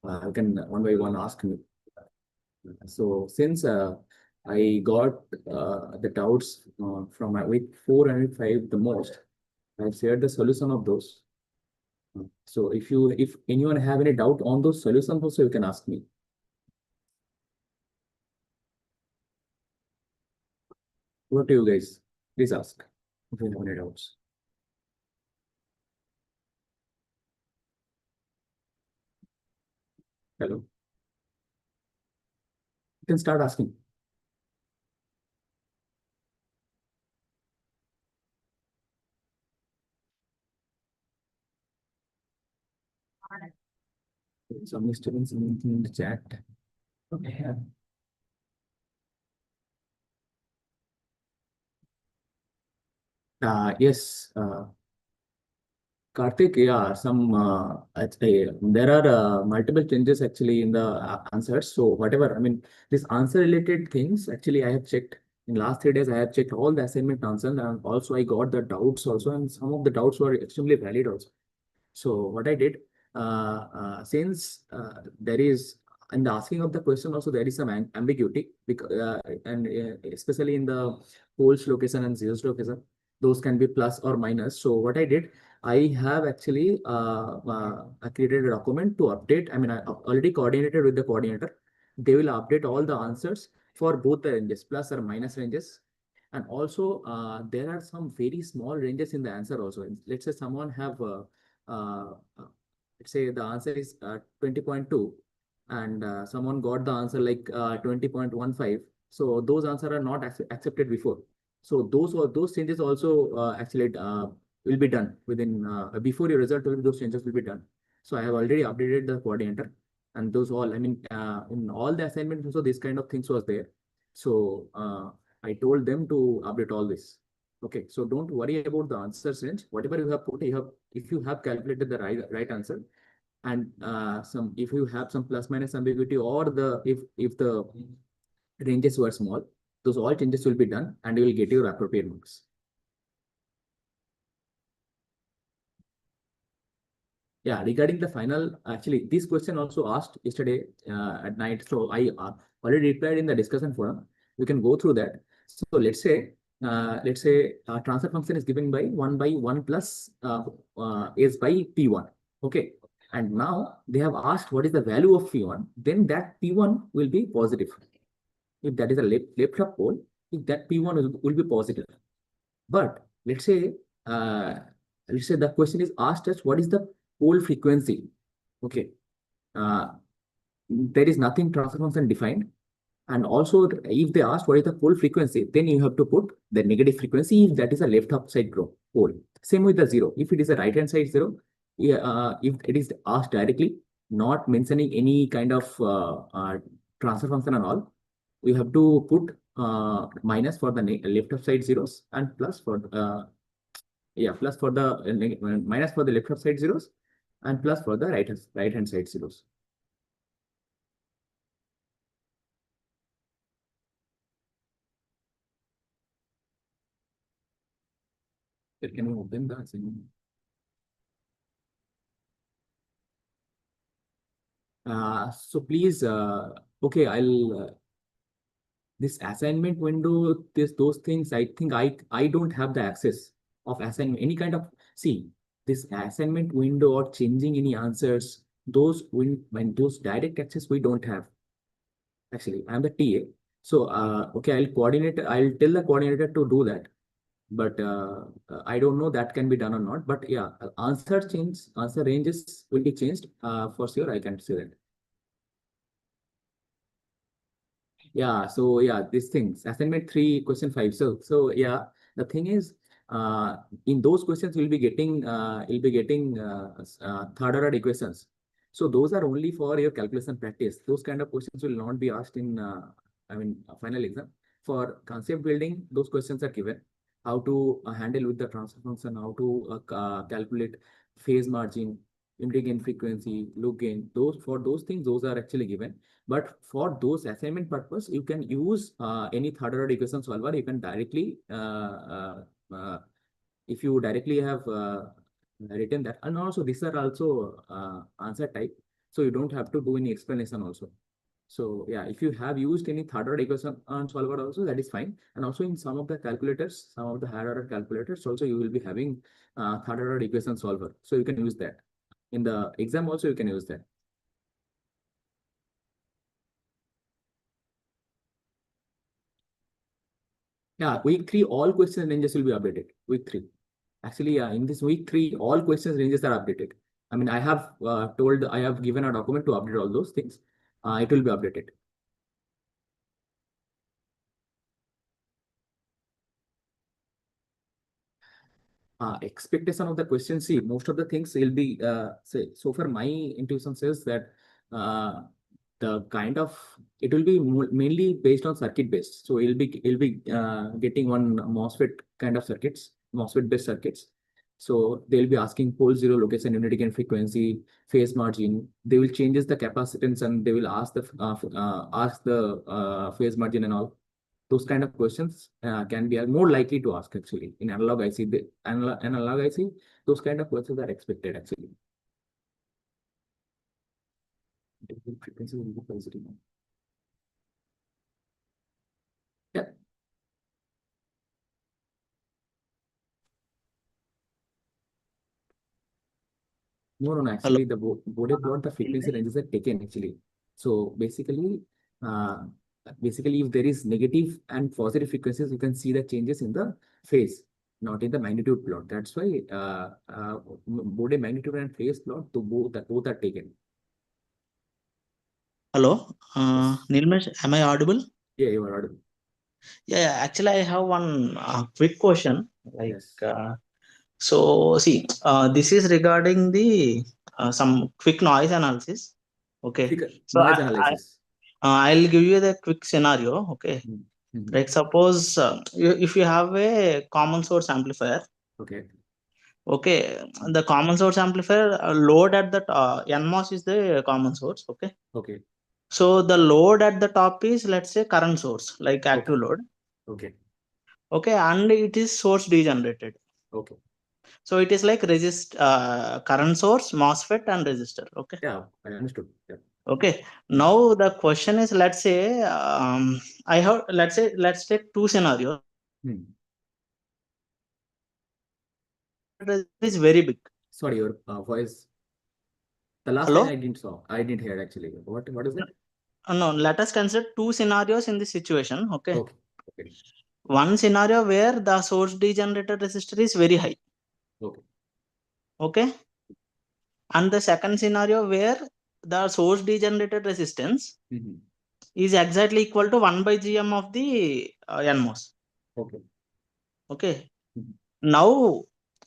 I can one by one ask me. So since I got the doubts from my week 4 and week 5 the most, I've shared the solution of those. So if anyone have any doubt on those solutions also, you can ask me. What do you guys? Please ask if you have any doubts. Hello. You can start asking. Some disturbance in the chat. Okay. Yes. Karthik, yeah, there are multiple changes actually in the answers. So whatever, I mean, this answer related things, actually, I have checked in last 3 days. I have checked all the assignment answers, and also I got the doubts also, and some of the doubts were extremely valid also. So what I did, since there is in the asking of the question also there is some ambiguity because and especially in the poles location and zeros location, those can be plus or minus. So what I did, I have actually I created a document to update. I mean, I already coordinated with the coordinator. They will update all the answers for both the ranges, plus or minus ranges. And also, there are some very small ranges in the answer also. Let's say someone have uh, uh, let's say the answer is 20.2 and someone got the answer like 20.15. So those answers are not accepted before. So those changes also actually will be done within before your result. Those changes will be done. So I have already updated the coordinator, and those all, I mean, in all the assignments also this kind of things was there. So I told them to update all this. Okay, so don't worry about the answers range. Whatever you have put, if you have calculated the right answer, and some if you have some plus minus ambiguity or the if the ranges were small, those all changes will be done, and you will get your appropriate marks. Yeah, regarding the final, actually, this question also asked yesterday at night. So I already replied in the discussion forum. We can go through that. So let's say transfer function is given by 1 plus s by p1. Okay. And now they have asked what is the value of p1, then that p1 will be positive. If that is a left up pole, if that p1 will be positive. But uh, let's say the question is asked us what is the pole frequency. Okay. Uh, there is nothing transfer function defined. And also, if they ask what is the pole frequency, then you have to put the negative frequency if that is a left upside pole. Same with the zero. If it is a right hand side zero, yeah, if it is asked directly, not mentioning any kind of transfer function and all, we have to put minus for the left upside zeros and plus for yeah, plus for the minus for the left side zeros and plus for the right hand side zeros. Can you open the assignment? So please, okay, I'll this assignment window, those things. I think I don't have the access of assignment any kind of, see, this assignment window or changing any answers. Those when those direct access we don't have. Actually, I'm the TA. So okay, I'll tell the coordinator to do that. But I don't know that can be done or not. But yeah, answer ranges will be changed for sure. I can say that. Yeah, so yeah, these things assignment 3 question 5. So yeah, the thing is, in those questions you'll be getting third order equations. So those are only for your calculation practice. Those kind of questions will not be asked in I mean final exam. For concept building, those questions are given. How to handle with the transfer function, how to calculate phase margin, unity gain frequency, loop gain. Those for those things, those are actually given. But for those assignment purpose, you can use any third order equation solver. You can directly, if you directly have written that, and also these are also answer type. So you don't have to do any explanation also. So yeah, if you have used any third order equation solver also, that is fine. And also in some of the calculators, some of the higher order calculators also, you will be having third order equation solver. So you can use that. In the exam also, you can use that. Yeah, week 3, all question ranges will be updated. Week 3. Actually, in this week 3, all questions ranges are updated. I mean, I have given a document to update all those things. It will be updated. Expectation of the question, see, most of the things will be, say, so far my intuition says that uh, the kind of, it will be mainly based on circuit based. So it'll be getting one MOSFET kind of circuits, MOSFET based circuits. So they'll be asking pole zero location, unity gain frequency, phase margin. They will changes the capacitance and they will ask the phase margin and all. Those kind of questions can be more likely to ask actually in analog IC. Analog IC, those kind of questions are expected actually. Frequency will be positive. Yeah. No. Hello. Actually, the Bode plot, the frequency ranges are taken actually. So uh, basically, if there is negative and positive frequencies, you can see the changes in the phase, not in the magnitude plot. That's why Bode magnitude and phase plot to both are taken. Hello. Yes. Nilmesh, am I audible? Yeah, you are audible. Yeah. Actually, I have one quick question. Like, Yes. so see, this is regarding the some quick noise analysis. Okay. Quick So noise analysis. I'll give you the quick scenario. Okay. Mm-hmm. Like suppose if you have a common source amplifier. Okay. Okay, the common source amplifier load at the NMOS is the common source. Okay. Okay. So the load at the top is, let's say, current source, like active Okay. load. Okay. Okay, and it is source degenerated. Okay. So it is like current source, MOSFET, and resistor. Okay. Yeah, I understood. Yeah. Okay. Mm. Now the question is, let's say, let's take two scenarios. Hmm. It is very big. Sorry, your voice. The last line Hello. I didn't saw. I didn't hear actually. What is that? No, let us consider two scenarios in this situation. Okay. Okay. Okay. One scenario where the source degenerated resistor is very high. Okay. Okay. And the second scenario where the source degenerated resistance Mm-hmm. is exactly equal to 1 by gm of the NMOS. Okay. Okay. Mm-hmm. Now,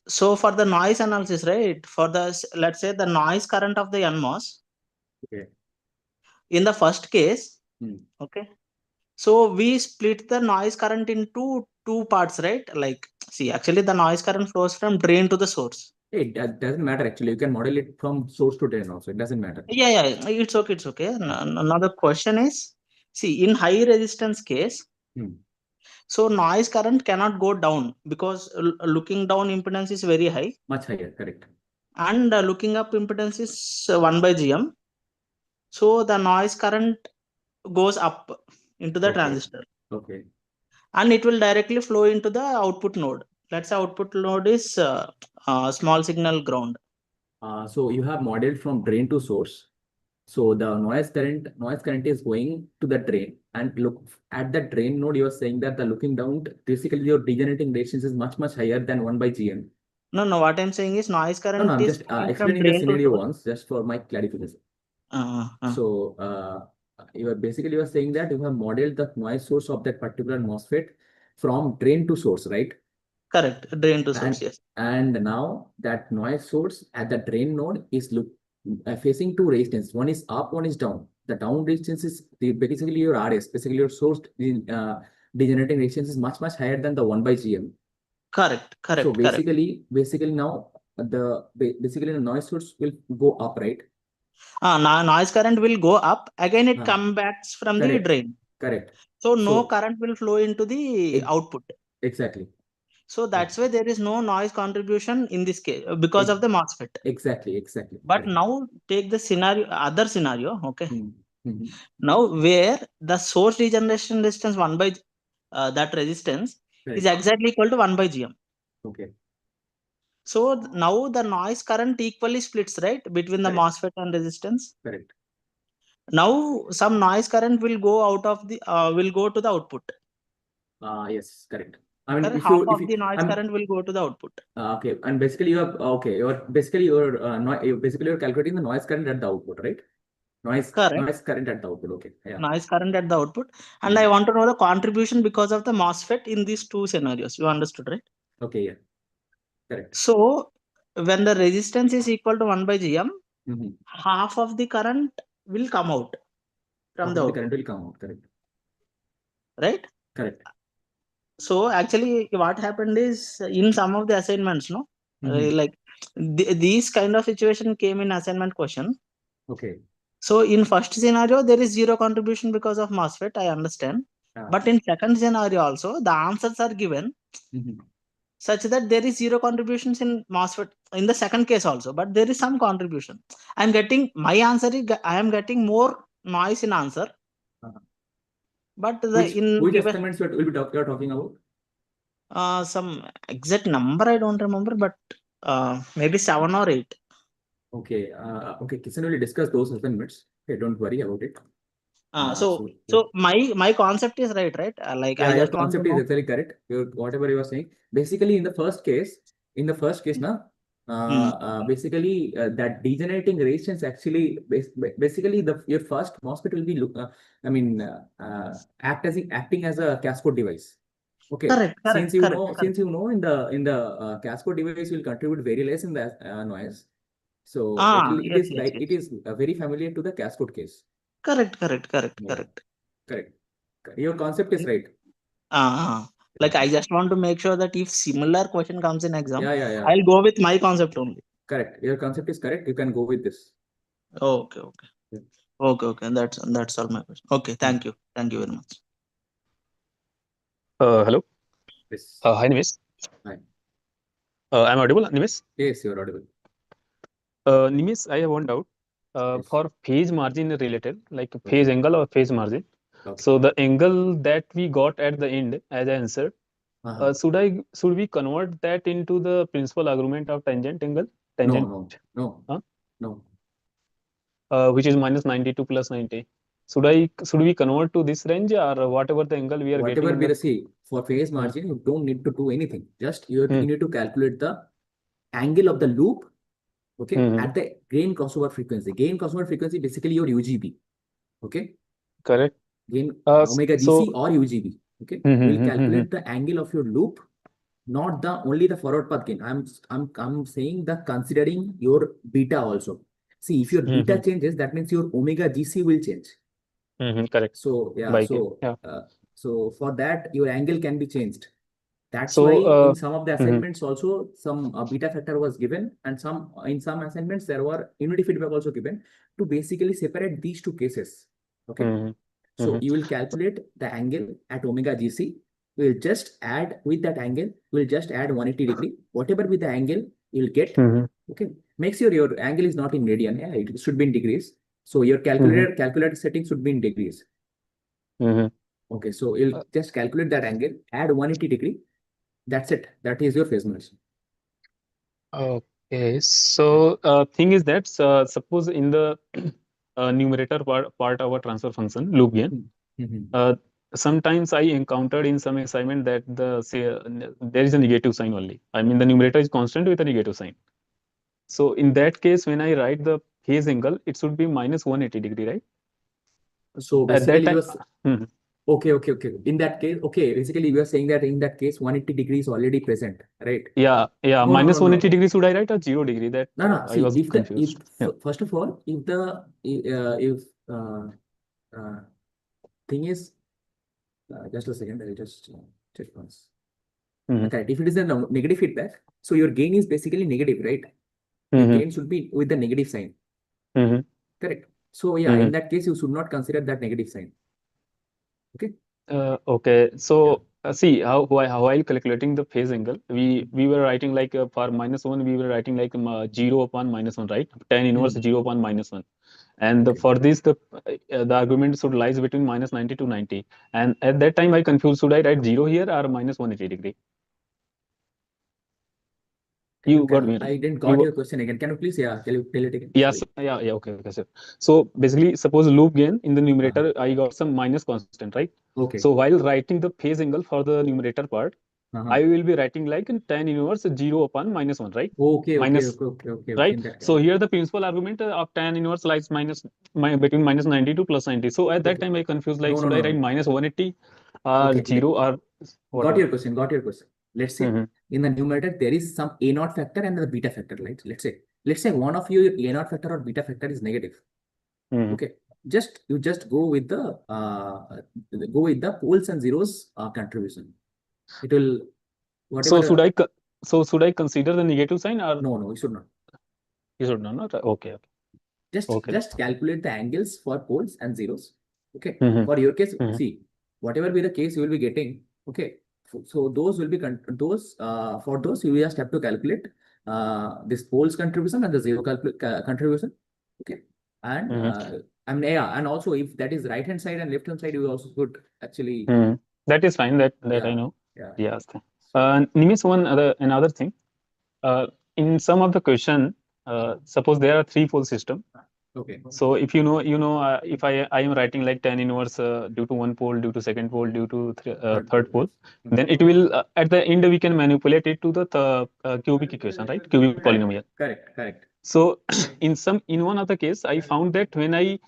so for the noise analysis, right? For the, let's say, the noise current of the NMOS, Okay. in the first case, Mm. okay. So we split the noise current into two parts, right? Like, see, actually the noise current flows from drain to the source. It doesn't matter actually. You can model it from source to drain also. It doesn't matter. Yeah, it's okay, it's okay. Now the question is, see, in high resistance case, Mm. so noise current cannot go down because looking down impedance is very high, Much higher. Correct. and looking up impedance is 1 by gm. So the noise current goes up into the Okay. transistor, Okay. and it will directly flow into the output node. Let's say output node is small signal ground. So you have modeled from drain to source. So the noise current is going to the drain, and look at the drain node. You are saying that the looking down, basically your degenerating resistance is much higher than 1 by GM. No, what I'm saying is noise No, current I'm is just going from explaining the drain to scenario source. once, just for my clarification. Uh, uh, So you are saying that you have modeled the noise source of that particular MOSFET from drain to source, right? Correct, drain to source, And yes. and now that noise source at the drain node is facing two resistance. One is up, one is down. The down resistance is basically your RS, basically your source degenerating resistance is much higher than the 1 by GM. Correct, So correct, correct. basically now basically the noise source will go up, right? Noise current will go up. Again, it Ah, comes back from the correct, drain. correct. So no So current will flow into the ex- output. exactly. So that's why there is no noise contribution in this case because of the MOSFET. Exactly. But now take the other scenario, okay? Mm-hmm. Now where the source regeneration resistance 1 by that resistance is exactly equal to 1 by GM. Okay. So now the noise current equally splits, right, between the MOSFET and resistance. Correct. Now some noise current will go out of the will go to the output. Yes, correct. I mean, Correct? if Half you, of the noise current will go to the output. Okay, and basically you're you're calculating the noise current at the output, right? Noise current at the output. Okay, yeah. Noise current at the output, and I want to know the contribution because of the MOSFET in these two scenarios. You understood, right? Okay, yeah, correct. So when the resistance is equal to 1 by GM, half of the current will come out from the output. Current will come out, correct? Right? Correct. So actually, what happened is in some of the assignments, no, like these kind of situation came in assignment question. Okay. So in first scenario, there is zero contribution because of MOSFET. I understand. But in second scenario also, the answers are given such that there is zero contributions in MOSFET in the second case also, but there is some contribution. I'm getting my answer is I am getting more noise in answer. But the which estimates will be you're talking about? Some exact number I don't remember, but maybe 7 or 8. Okay. Okay. Kisan will discuss those assignments. Okay, don't worry about it. So my concept is right? Like yeah, I your just want to concept is know. actually correct. Whatever you are saying. Basically, in the first case, now, basically that degenerating resistance actually basically your first MOSFET will be acting as a cascode device. Okay. Correct. Since you know in the cascode device will contribute very less in the noise. So it is very familiar to the cascode case. Correct. Your concept is right. Like I just want to make sure that if similar question comes in exam, Yeah. I'll go with my concept only. Correct. Your concept is correct. You can go with this. Okay. Yeah. Okay. That's all my question. Okay. Thank you very much. Hello. Yes. Hi, Nimesh. Hi. I'm audible, Nimesh? Yes, you're audible. Nimesh, I have one doubt. Yes. For phase margin related, like phase angle or phase margin. Okay. So the angle that we got at the end as I answered, should we convert that into the principal argument of tangent angle? No. No. Which is minus 92 plus 90. Should we convert to this range or whatever the angle we are Whatever getting? we see for phase margin, you don't need to do anything. Just you need to calculate the angle of the loop. Okay, at the gain crossover frequency. Gain crossover frequency basically your UGB. Okay. Correct. Gain omega GC or UGB. Okay. We'll calculate the angle of your loop, not only the forward path gain. I'm saying the considering your beta also. See, if your beta changes, that means your omega GC will change. Correct. So yeah, so for that your angle can be changed. That's why in some of the assignments also some beta factor was given, and in some assignments there were unity feedback also given to basically separate these two cases. Okay. So you will calculate the angle at omega GC. We'll just add with that angle. We'll just add 180 degree. Whatever with the angle you'll get. Okay. Make sure your angle is not in radian. Yeah, it should be in degrees. So your calculator setting should be in degrees. Okay. So you'll just calculate that angle. Add 180 degree. That's it. That is your phase margin. Okay. So thing is that suppose in the numerator part of our transfer function loop gain, sometimes I encountered in some assignment that there is a negative sign only. I mean the numerator is constant with a negative sign. So in that case, when I write the phase angle, it should be minus 180 degree, right? So basically at that time, okay. In that case, okay, basically you are saying that in that case 180 degrees already present, right? Yeah. Minus 180 degrees should I write or 0 degree? That no. I was confused. First of all, if thing is just a second, I'll just check once. Okay, if it is a negative feedback, so your gain is basically negative, right? Your gain should be with the negative sign. Correct. So yeah, in that case, you should not consider that negative sign. Okay. Okay. So See while calculating the phase angle, we were writing like for -1 we were writing like 0 upon -1, right? Tan inverse 0 upon -1, and Okay. for this the argument should lies between -90 to 90, and at that time I confused, should I write 0 here or -180 degree? You got me, right? I didn't got your question again. Can you please tell it again? Yes, Sorry. yeah, okay, sir. So basically, suppose loop gain in the numerator, I got some minus constant, right? Okay. So while writing the phase angle for the numerator part, I will be writing like in tan inverse 0 upon -1, right? Okay. Right? In that So case. here the principal argument of tan inverse lies between -90 to +90. So at that time I confused, like, should I write -180 or 0 or Got your question. Let's say in the numerator there is some A0 factor and the beta factor, right? Let's say one of your A0 factor or beta factor is negative. Okay. You just go with the poles and zeros contribution. It will whatever. Should I consider the negative sign or no, you should not. You should not. Okay. Just calculate the angles for poles and zeros. Okay. For your case, see, whatever be the case you will be getting. Okay. So those will be for those you just have to calculate this poles contribution and the zero contribution. Okay. And and also if that is right hand side and left hand side, you also could actually. That is fine. That I know. Yeah. Yes. Nimesh, another thing. In some of the question, suppose there are 3 pole system. Okay. So if if I am writing like tan inverse due to 1 pole, due to 2nd pole, due to third pole, then it will at the end we can manipulate it to the cubic equation, right? Cubic polynomial. Correct. So in one of the case, I found that when I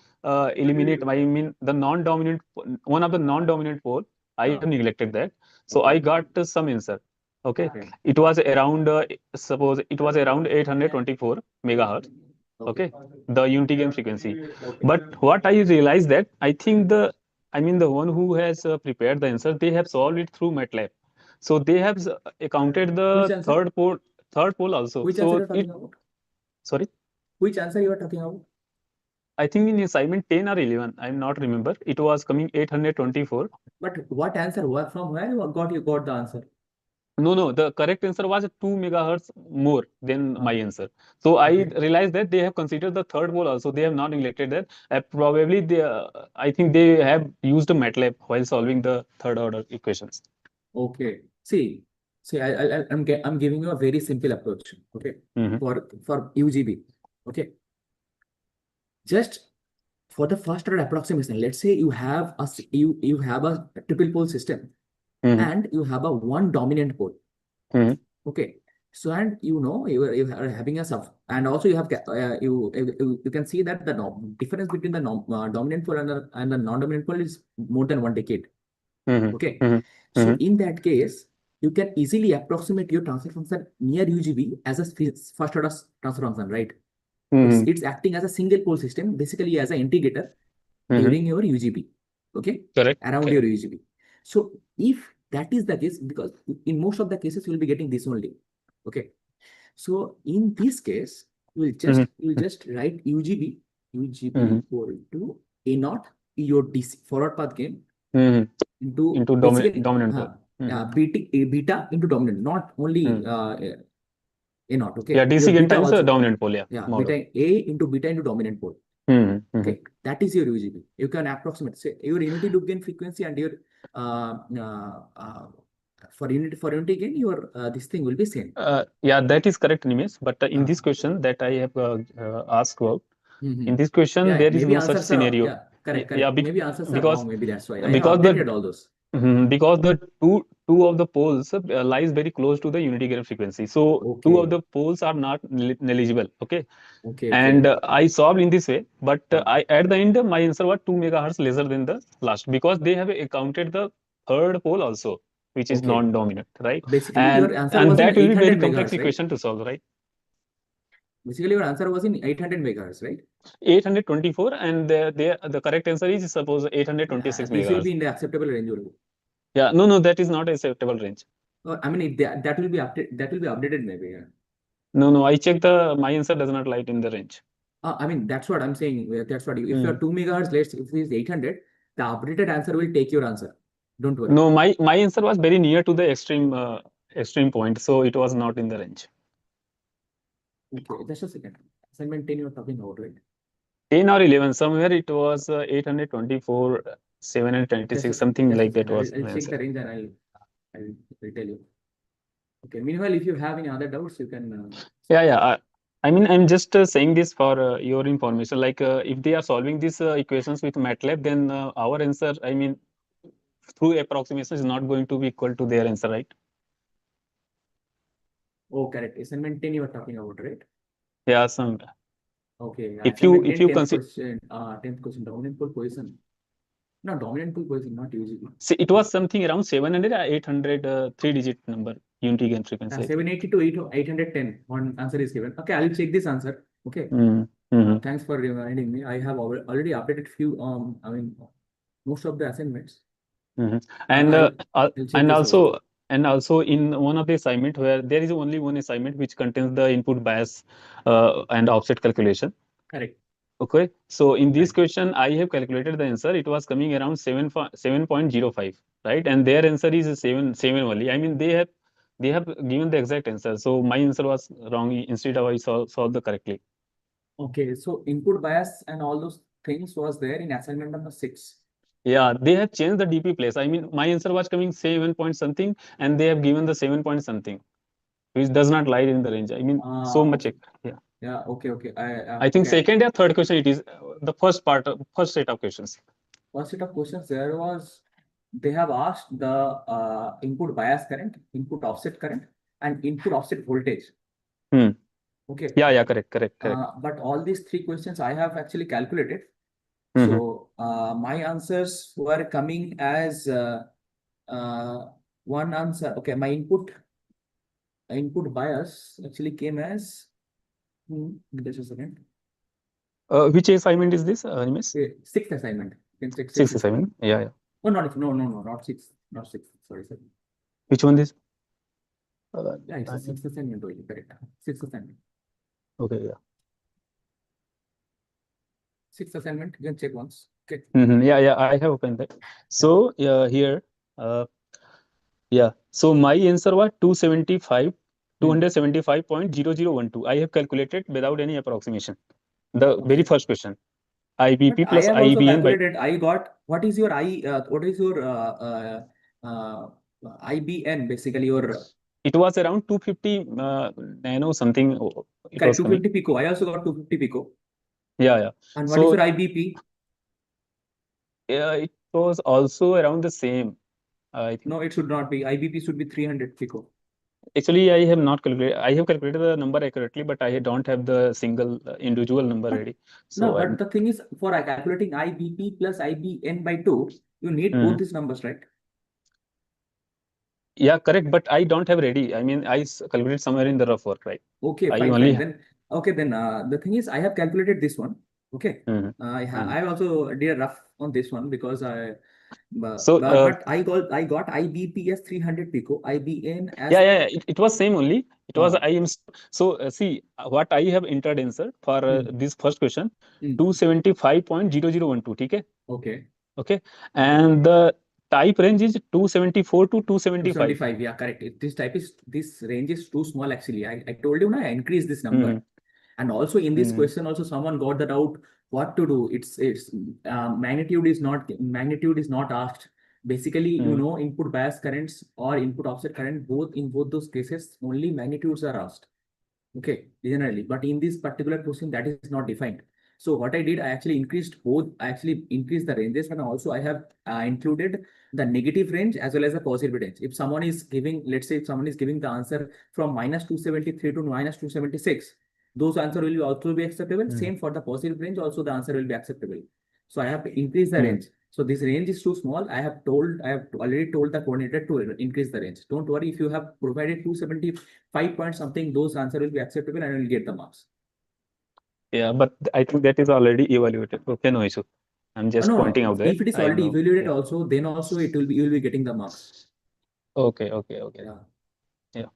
eliminate, the non-dominant one of the non-dominant pole, I have neglected that. So I got some answer. Okay. It was around suppose it was around 824 megahertz. Okay, the unity gain frequency. But what I realized that I think the one who has prepared the answer, they have solved it through MATLAB. So they have accounted the third pole also. Which answer you are talking about? Sorry? Which answer you are talking about? I think in assignment 10 or 11, I'm not remember. It was coming 824. But what answer? From where you got the answer? No, the correct answer was 2 megahertz more than my answer. So I realized that they have considered the third pole also. They have not neglected that. Probably I think they have used a MATLAB while solving the third order equations. Okay. See, I'm giving you a very simple approach. Okay. For UGB. Okay. Just for the first order approximation, let's say you have a triple pole system. And you have a one dominant pole. Okay. So and you are having a sub, and also you have you can see that the difference between the dominant pole and the non-dominant pole is more than 1 decade. Okay. So in that case, you can easily approximate your transfer function near UGB as a first order transfer function, right? It's acting as a single pole system, basically as an integrator during your UGB. Okay. Correct. Around your UGB. So if that is the case, because in most of the cases you will be getting this only. Okay. So in this case, you will just write UGB equal to A0 your DC forward path gain into dominant pole. Beta into dominant, not only A0. Okay. Yeah, DC gain times dominant pole. Yeah. Beta into beta into dominant pole. Okay, that is your UGB. You can approximate, say, your unity loop gain frequency and your for unity gain, your this thing will be same. Yeah, that is correct, Nimesh. But in this question that I have asked about, in this question there is no such scenario. Correct. Yeah, maybe answers are wrong. Maybe that's why. Because I have updated all those. Because the two of the poles lies very close to the unity gain frequency. So 2 of the poles are not negligible. Okay. And I solved in this way, but at the end my answer was 2 megahertz lesser than the last, because they have accounted the third pole also, which is non-dominant, right? Basically, and your answer was that will be very megahertz, complex equation to solve, right? Basically, your answer was in 800 megahertz, right? 824, and the correct answer is suppose 826 megahertz. This will be in the acceptable range only. Yeah, no, that is not acceptable range. I mean, that will be updated maybe. Yeah. No, I checked my answer does not lie in the range. I mean, that's what I'm saying. That's what if you are 2 megahertz, if it is 800, the updated answer will take your answer. Don't worry. No, my answer was very near to the extreme point, so it was not in the range. Okay, just a second. Assignment 10 you are talking about, right? 10 or 11, somewhere it was 824, 726, something like that was I'll the check answer. the range and I'll tell you. Okay. Meanwhile, if you have any other doubts, you can. Yeah. I mean, I'm just saying this for your information. Like, if they are solving these equations with MATLAB, then our answer, I mean, through approximation is not going to be equal to their answer, right? Oh, correct. Assignment 10 you are talking about, right? Yeah, some. Okay. If you 10th consider, question, 10th question, dominant pole position. No, dominant pole position, not UGP. see, it was something around 700 or 800, 3-digit number, unity gain frequency. 780 to 810. One answer is given. Okay, I'll check this answer. Okay. Thanks for reminding me. I have already updated few. I mean, most of the assignments. And also in one of the assignment where there is only one assignment which contains the input bias and offset calculation. Correct. Okay, so in this question I have calculated the answer. It was coming around 7.05, right? And their answer is 7 only. I mean, they have given the exact answer. So my answer was wrong. Instead of I solved the correctly. Okay, so input bias and all those things was there in assignment number 6. Yeah, they have changed the DP place. I mean, my answer was coming 7 point something, and they have given the 7 point something, which does not lie in the range. I mean, so much. Okay. Yeah. Yeah. Okay. I think second or third question it is the first set of questions. First set of questions there was they have asked the input bias current, input offset current, and input offset voltage. Okay. Yeah. Correct. But all these 3 questions I have actually calculated. So my answers were coming as one answer. Okay, my input bias actually came as just a second. Which assignment is this, Nimesh? 6th assignment. You can check 6th assignment. Yeah. Oh, no, not 6. Not 6. Sorry. Which one is? Yeah, it's a 6th assignment only. Correct. 6th assignment. Okay. Yeah. 6th assignment. You can check once. Okay. Yeah. I have opened that. So here. Yeah. So my answer was 275.0012. I have calculated without any approximation. The very first question. IBP plus I have also IBN by. calculated. I got what is your IBN basically your. It was around 250 nano something. It was 250 pico. I also got 250 pico. Yeah. And what is your IBP? Yeah, it was also around the same. I think. No, it should not be. IBP should be 300 pico. Actually, I have not calculated. I have calculated the number accurately, but I don't have the single individual number ready. So no, but the thing is, for calculating IBP plus IBN by 2, you need both these numbers, right? Yeah, correct. But I don't have ready. I mean, I calculated somewhere in the rough work, right? Okay, fine. Then the thing is, I have calculated this one. Okay. I also did a rough on this one because but I got IBP as 300 pico, IBN as it was same only. It was so see what I have entered answer for this first question 275.0012. Okay, and the type range is 274 to 275. 275, yeah, correct. This range is too small actually. I told you now I increased this number. And also in this question, also someone got that out what to do. It's magnitude is not asked. Basically, input bias currents or input offset current, in both those cases, only magnitudes are asked. Okay, generally. But in this particular question, that is not defined. So what I did, I actually increased both. I actually increased the ranges, and also I have included the negative range as well as the positive range. If someone is giving, let's say, if someone is giving the answer from -273 to -276, those answer will also be acceptable. Same for the positive range, also the answer will be acceptable. So I have to increase the range. So this range is too small. I have already told the coordinator to increase the range. Don't worry, if you have provided 275 point something, those answer will be acceptable and will get the marks. Yeah, but I think that is already evaluated. Okay, no issue. I'm just pointing out that. If it is already evaluated also, then also you will be getting the marks. Okay. Yeah.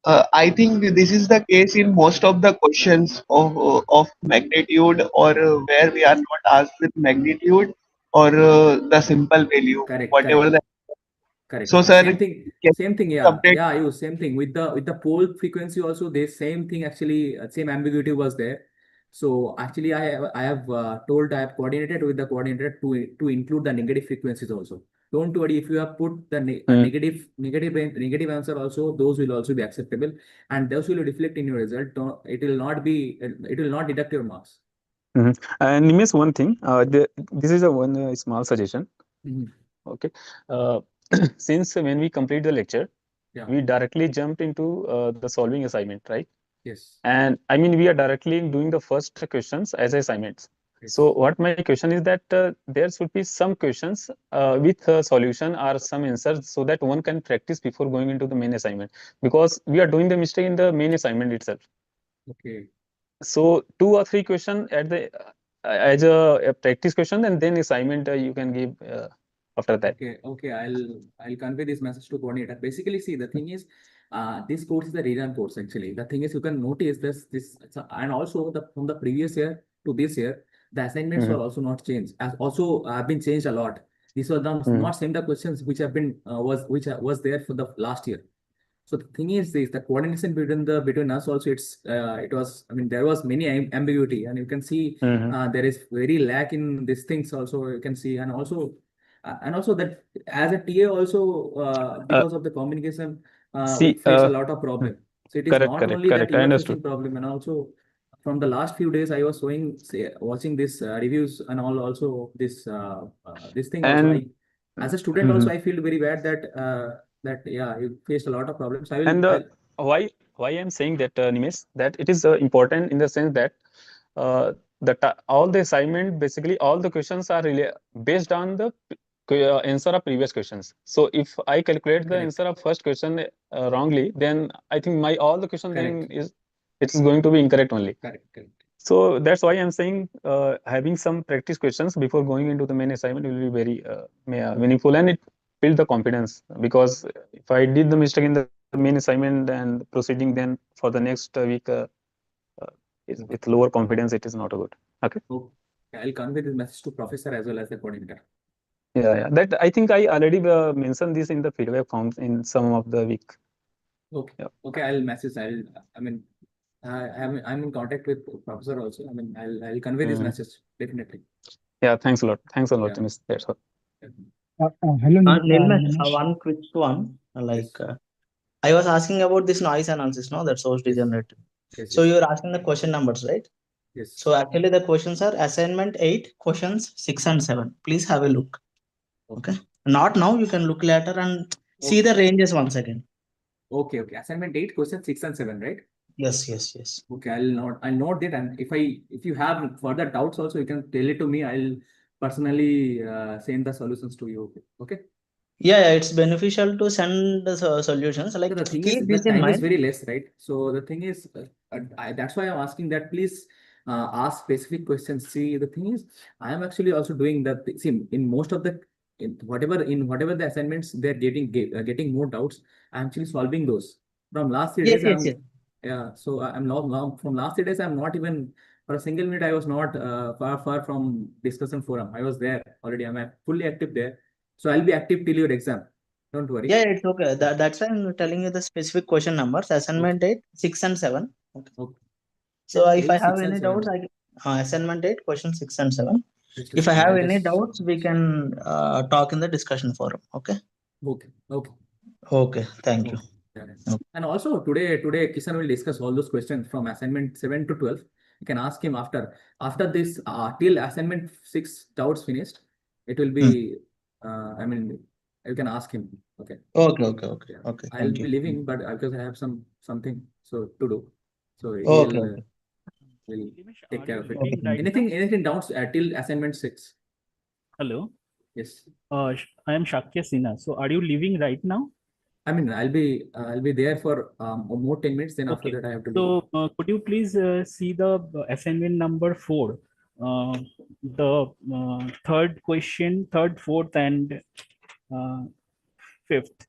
I think this is the case in most of the questions of magnitude or where we are not asked with magnitude or the simple value, Correct, whatever correct. the. Correct. So sir, Same thing. can Same thing. you Yeah. update? Yeah. You same thing with the pole frequency also. The same thing actually. Same ambiguity was there. So actually, I have told I have coordinated with the coordinator to include the negative frequencies also. Don't worry if you have put the negative answer also. Those will also be acceptable, and those will reflect in your result. It will not be. It will not deduct your marks. And Nimesh, one thing, this is a one small suggestion. Okay. Since when we complete the lecture, Yeah. we directly jumped into the solving assignment, right? Yes. And I mean, we are directly doing the first questions as assignments. Yes. So what my question is that there should be some questions with a solution or some answers so that one can practice before going into the main assignment, because we are doing the mistake in the main assignment itself. Okay. So 2 or 3 questions at the as a practice question, and then assignment you can give after that. Okay. I'll convey this message to coordinator. Basically, see, the thing is, this course is a rerun course actually. The thing is, you can notice and also from the previous year to this year, the assignments were also not changed. As also have been changed a lot. These were not same the questions which have been was there for the last year. So the thing is this, the coordination between us also, it was, I mean, there was many ambiguity, and you can see there is very lack in these things also, you can see, and also that as a TA also, because of the communication, we face a lot of problem. So it is not only that you I are understood. facing problem, and also from the last few days I was watching this reviews and all, also this thing also. And As a student also, I feel very bad that yeah, you faced a lot of problems. Why I'm saying that, Nimesh, that it is important in the sense that all the assignment, basically all the questions are really based on the answer of previous questions. So if I calculate the answer of first question wrongly, then I think my all the question then it's going to be incorrect only. Correct. So that's why I'm saying having some practice questions before going into the main assignment will be very meaningful, and it build the confidence, because if I did the mistake in the main assignment and proceeding then for the next week with lower confidence, it is not good. Okay. I'll convey this message to professor as well as the coordinator. Yeah. That I think I already mentioned this in the feedback forms in some of the week. Okay. Yeah. Okay. I'll message. I'm in contact with professor also. I mean, I'll convey this message definitely. Yeah. Thanks a lot. Miss. That's all. Hello, Nimesh, one quick one. I was asking about this noise analysis, no, that source degenerative. So you're asking the question numbers, right? Yes. So actually the questions are assignment 8, questions 6 and 7. Please have a look. Okay. Not now, you can look later and see the ranges once again. Okay. Assignment 8, questions 6 and 7, right? Yes. Okay, I'll note it, and if you have further doubts also, you can tell it to me. I'll personally send the solutions to you. Okay. Yeah, it's beneficial to send the solutions. Like, so the thing keep is, this the in time mind. is very less, right? So the thing is, that's why I'm asking that. Please ask specific questions. See, the thing is, I am actually also doing that. See, in most of the whatever the assignments they're getting more doubts, I'm actually solving those. From last 3 days, Yes. Yeah, so I'm now from last 3 days, I'm not even for a single minute. I was not far from discussion forum. I was there already. I'm fully active there. So I'll be active till your exam. Don't worry. Yeah, it's okay. That's why I'm telling you the specific question numbers. Assignment 8, 6 and 7. Okay. So if I have any doubts, assignment 8, question 6 and 7. If I have any doubts, we can talk in the discussion forum. Okay. Okay. Thank you. Okay. And also today Kishan will discuss all those questions from assignment 7 to 12. You can ask him after this till assignment 6 doubts finished. It will be you can ask him. Okay. Okay. I'll be leaving, but because I have something to do. So we'll take care of it. Anything doubts till assignment 6? Hello. Yes. I am Shakya Sinha. So are you leaving right now? I mean, I'll be there for more 10 minutes. Then after that, I have to leave. So could you please see the assignment number 4, the third question, third, fourth, and fifth.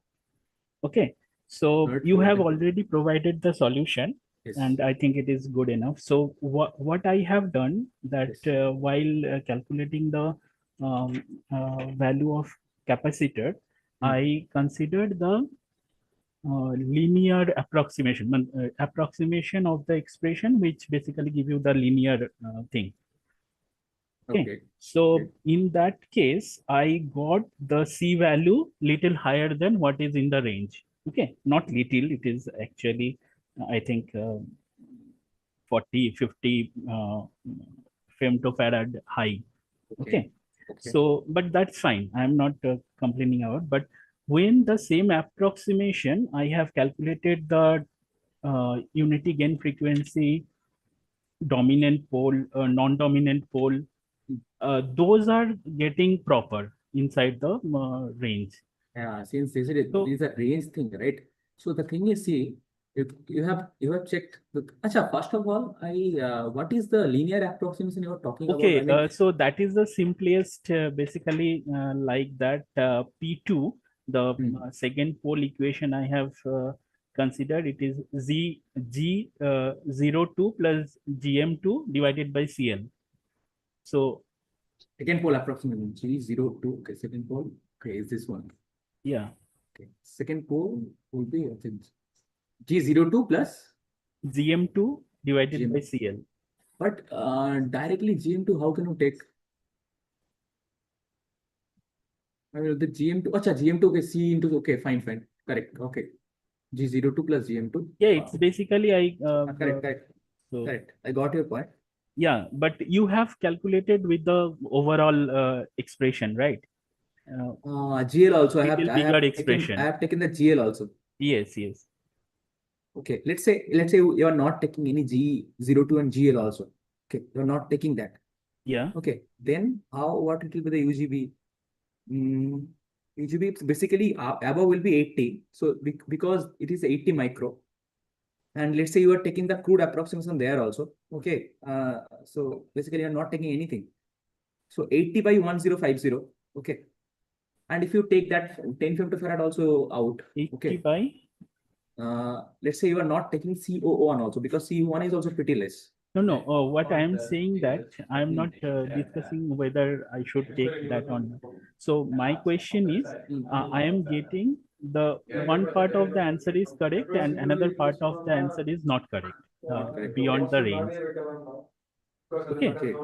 Okay. So you have already provided the solution. Yes. And I think it is good enough. So what I have done that while calculating the value of capacitor, I considered the linear approximation of the expression, which basically give you the linear thing. Okay. So Okay. in that case, I got the C value little higher than what is in the range. Okay, not little, it is actually, I think 40, 50 femtofarad high. Okay. So, but that's fine. I'm not complaining about. But when the same approximation, I have calculated the unity gain frequency, dominant pole, non-dominant pole, those are getting proper inside the range. Yeah, since this is a range thing, right? So the thing is, see, if you have checked the. Acha, first of all, what is the linear approximation you are talking about? Okay, I mean, so that is the simplest, basically like that P2, the second pole equation I have considered, it is G02 plus GM2 divided by CL. So second pole approximation G02. Okay, second pole. Okay, is this one? yeah. Okay, second pole will be, I think, G02 plus GM2 divided by CL. But directly GM2, how can you take? I mean, the GM2, acha, GM2, okay, C into, okay, fine, correct, okay. G02 plus GM2. Yeah, it's basically correct. So, correct. I got your point. Yeah, but you have calculated with the overall expression, right? GL also, I have taken the GL also. Yes. Okay, let's say you are not taking any G02 and GL also. Okay, you are not taking that. Yeah. Okay, then what it will be the UGB? UGB basically above will be 80. So because it is 80 micro, and let's say you are taking the crude approximation there also. Okay, so basically you are not taking anything. So 80 by 1050. Okay, and if you take that 10 femtofarad also out. 80 okay, by. Let's say you are not taking CO1 also, because CO1 is also pretty less. No. What I am saying that I am not discussing whether I should take that or not. So my question is, I am getting the one part of the answer is correct and another part of the answer is not correct beyond the range. Okay.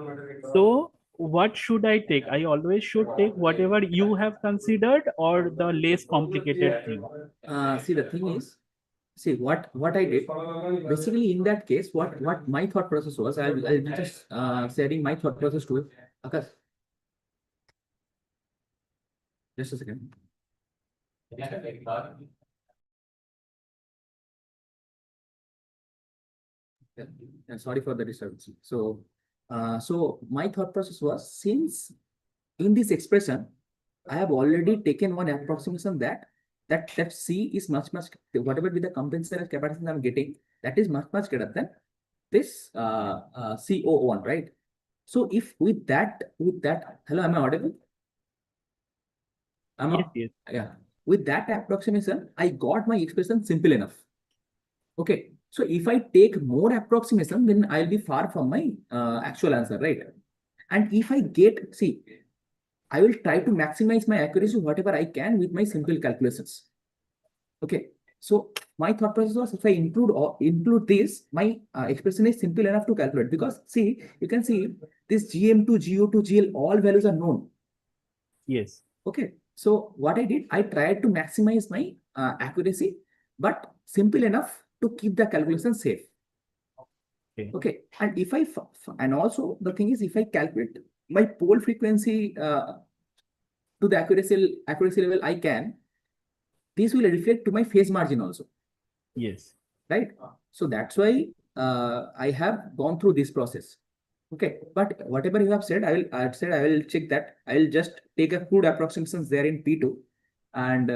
So what should I take? I always should take whatever you have considered or the less complicated thing. See, the thing is, see what I did basically in that case, what my thought process was. I'll be just sharing my thought process to Akash. Just a second. Yeah, sorry for the disturbance. So my thought process was, since in this expression I have already taken one approximation that C is much whatever with the compensated capacity I'm getting, that is much greater than this CO1, right? So if with that, hello, am I audible? Yes. Yeah. With that approximation, I got my expression simple enough. Okay. So if I take more approximation, then I'll be far from my actual answer, right? And if I get, see, I will try to maximize my accuracy whatever I can with my simple calculations. Okay. So my thought process was, if I include this, my expression is simple enough to calculate, because see, you can see this GM2, GO2, GL, all values are known. Yes. Okay. So what I did, I tried to maximize my accuracy, but simple enough to keep the calculation safe. Okay. And if and also the thing is, if I calculate my pole frequency to the accuracy level I can, this will reflect to my phase margin also. Yes. Right. So that's why I have gone through this process. Okay, but whatever you have said, I will check that. I will just take a crude approximations there in P2, and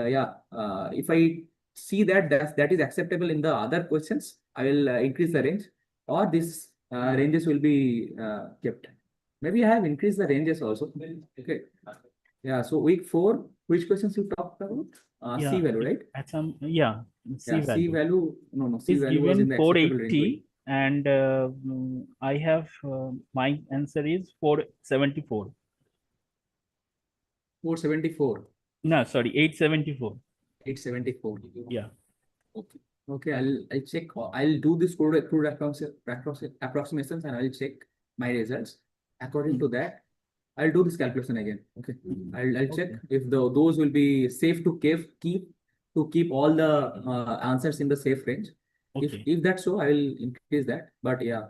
if I see that is acceptable in the other questions, I will increase the range, or these ranges will be kept. Maybe I have increased the ranges also. Okay. Yeah. So week 4, which questions you talked about? C value, right? At some, yeah. C value. C value. No. C is value was in given the acceptable 480, range. and I have my answer is 474. 474. No, sorry, 874. 874. Yeah. Okay. Okay, I'll check. I'll do this crude approximations and I'll check my results. According to that, I'll do this calculation again. Okay. I'll check if those will be safe to keep all the answers in the safe range. Okay. If that's so, I will increase that. But yeah,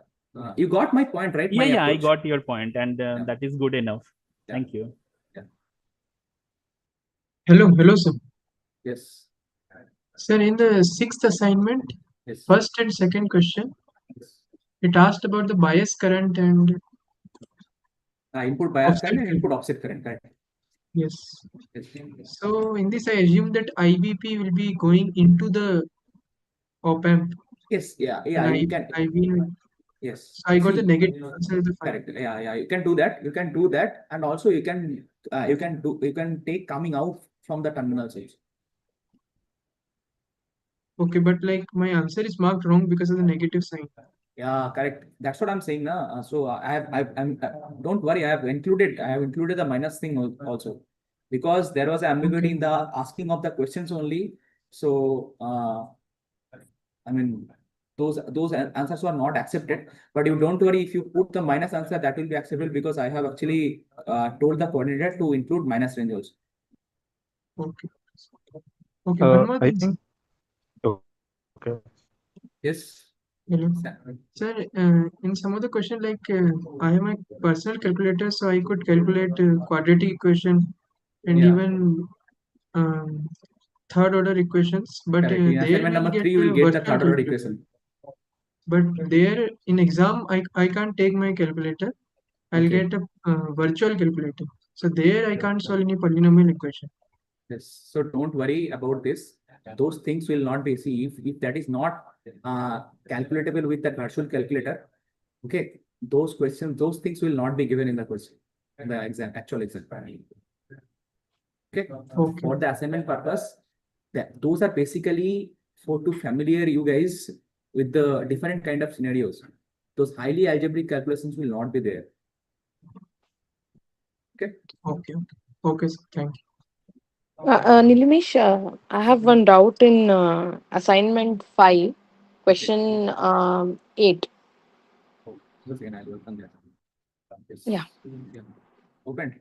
you got my point, right? Yeah, My yeah, I approach. got your point, and Yeah. that is good enough. Yeah. Thank you. Hello, sir. Yes. Sir, in the sixth assignment, Yes. first and second question, Yes. it asked about the bias current and Input bias offset current and current. input offset current, correct? Yes. Yes. So in this, I assume that IBP will be going into the op amp. Yes. Yeah. And Yeah. You can. Yes. So I got the See, negative answer. correct. Yeah. Yeah. You can do that. You can do that, and also you can take coming out from the terminal side. Okay, but like my answer is marked wrong because of the negative sign. Yeah, correct. That's what I'm saying now. So I'm don't worry. I have included the minus thing also, because there was ambiguity in the asking of the questions only. So I mean, those answers were not accepted. But you don't worry, if you put the minus answer, that will be acceptable, because I have actually told the coordinator to include minus range also. Okay. Okay, one more I thing. think. Okay. Yes. Hello. Sir, in some of the question, like I have my personal calculator, so I could calculate quadratic equation and even third order equations, but Correct. In there assignment we'll number get 3, you will the get the virtual third order calculator. equation. But there in exam, I can't take my calculator. I'll Okay. get a virtual calculator. So there I can't solve any polynomial equation. Yes. So don't worry about this. Those things will not be, see, if that is not calculatable with the virtual calculator, okay, those things will not be given in the question, in the exam, actual exam. Okay. For the assignment purpose, those are basically to familiar you guys with the different kind of scenarios. Those highly algebraic calculations will not be there. Okay. Okay, sir. Thank you. Nilimish, I have one doubt in assignment 5, question 8. Oh, once again, I will open that. Yes. Yeah. Open.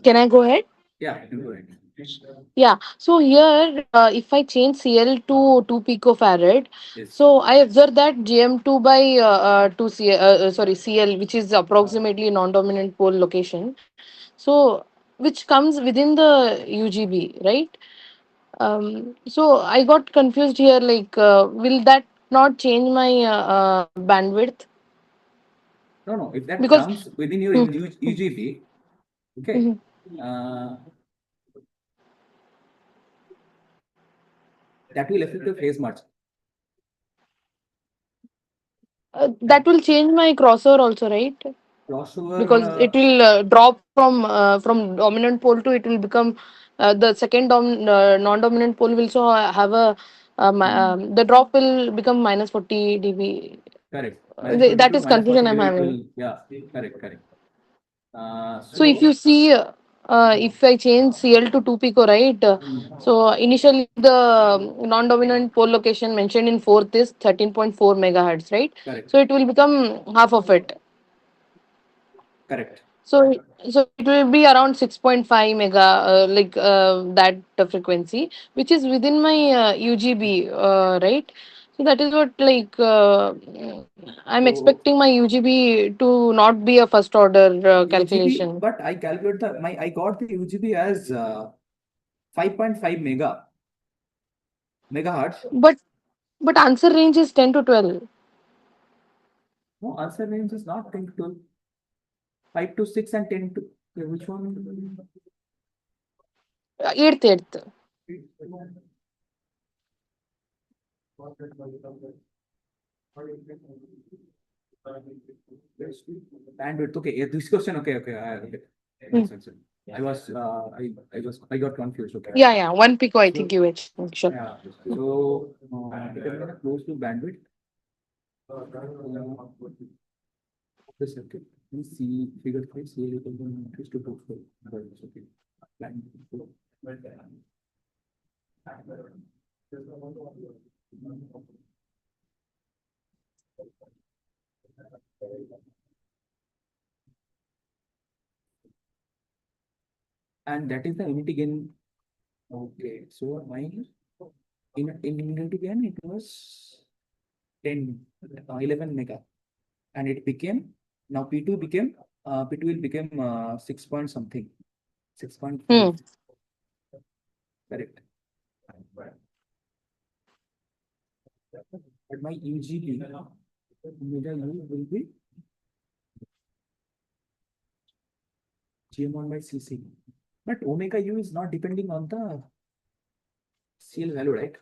Can I go ahead? Yeah, you can go ahead. Yeah. So here, if I change CL to 2 picofarad, Yes. so I observe that GM2 by 2 CL, which is approximately non-dominant pole location. So which comes within the UGB, right? So I got confused here. Like, will that not change my bandwidth? No. If that Because comes within your Hmm. UGB, okay, Mhm. that will affect the phase merge. That will change my crossover also, right? Crossover. Because it will drop from dominant pole to it will become the second non-dominant pole will also have a the drop will become minus 40 dB. Correct. Minus 20 That to is minus 40 confusion I'm dB. It having. will, yeah, correct. So if you see, if I change CL to 2 pico, right? So initially the non-dominant pole location mentioned in fourth is 13.4 megahertz, right? Correct. So it will become half of it. Correct. So it will be around 6.5 mega, that frequency, which is within my UGB, right? So that is what I'm So expecting my UGB to not be a first order UGB, calculation. but I calculate I got the UGB as 5.5 megahertz. But answer range is 10 to 12. No, answer range is not 10 to 12. 5 to 6 and 10 to, okay, which one? Eighth. Bandwidth. Okay, this question. Okay. Makes sense. I got confused. Okay. Yeah, 1 pico, I think you sure. Yeah. So determine a close to bandwidth. This okay. We see figure 5 CL equal to increase to 2. Okay. And that is the unity gain. Okay, so mine in unity gain it was 11 mega, and it became now P2 became P2 will become 6 point something, 6.5. Correct. But my UGB omega U will be GM1 by CC. But omega U is not depending on the CL value, right?